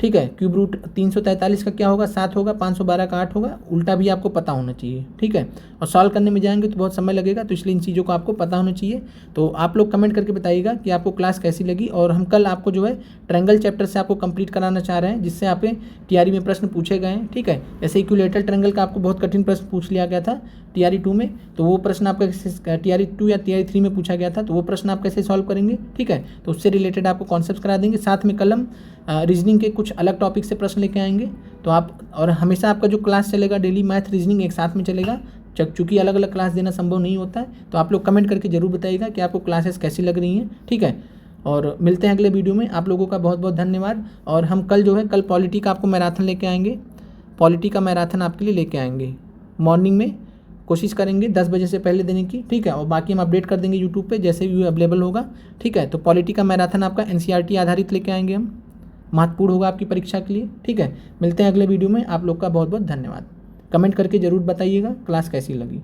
ठीक है। क्यूब रूट 343 का क्या होगा, 7 होगा, 512 का 8 होगा, उल्टा भी आपको पता होना चाहिए, ठीक है। और सॉल्व करने में जाएंगे तो बहुत समय लगेगा, तो इसलिए इन चीज़ों को आपको पता होना चाहिए। तो आप लोग कमेंट करके बताइएगा कि आपको क्लास कैसी लगी, और हम कल आपको जो है ट्रायंगल चैप्टर से आपको कंप्लीट कराना चाह रहे हैं, जिससे आपके टीआरई में प्रश्न पूछे गए हैं, ठीक है। जैसे इक्विलेटरल ट्रायंगल का आपको बहुत कठिन प्रश्न पूछ लिया गया था टीआरई 2 में, तो वो प्रश्न आपका टीआरई 2 या टीआरई 3 में पूछा गया था, तो वो प्रश्न आप कैसे सॉल्व करेंगे, ठीक है। तो उससे रिलेटेड आपको कॉन्सेप्ट करा देंगे, साथ में कल हम रीजनिंग के कुछ अलग टॉपिक से प्रश्न लेके आएंगे। तो आप, और हमेशा आपका जो क्लास चलेगा डेली मैथ रीजनिंग एक साथ में चलेगा, चूँकि अलग अलग क्लास देना संभव नहीं होता है। तो आप लोग कमेंट करके जरूर बताइएगा कि आपको क्लासेस कैसी लग रही हैं, ठीक है। और मिलते हैं अगले वीडियो में। आप लोगों का बहुत बहुत धन्यवाद। और हम कल जो है कल पॉलिटी का आपको मैराथन लेके आएंगे, पॉलिटी का मैराथन आपके लिए लेके आएंगे। मॉर्निंग में कोशिश करेंगे 10 बजे से पहले देने की, ठीक है। और बाकी हम अपडेट कर देंगे यूट्यूब पे जैसे भी अवेलेबल होगा, ठीक है। तो पॉलिटी का मैराथन आपका एनसीईआरटी आधारित लेके आएंगे हम, महत्वपूर्ण होगा आपकी परीक्षा के लिए, ठीक है। मिलते हैं अगले वीडियो में। आप लोग का बहुत बहुत धन्यवाद। कमेंट करके ज़रूर बताइएगा क्लास कैसी लगी।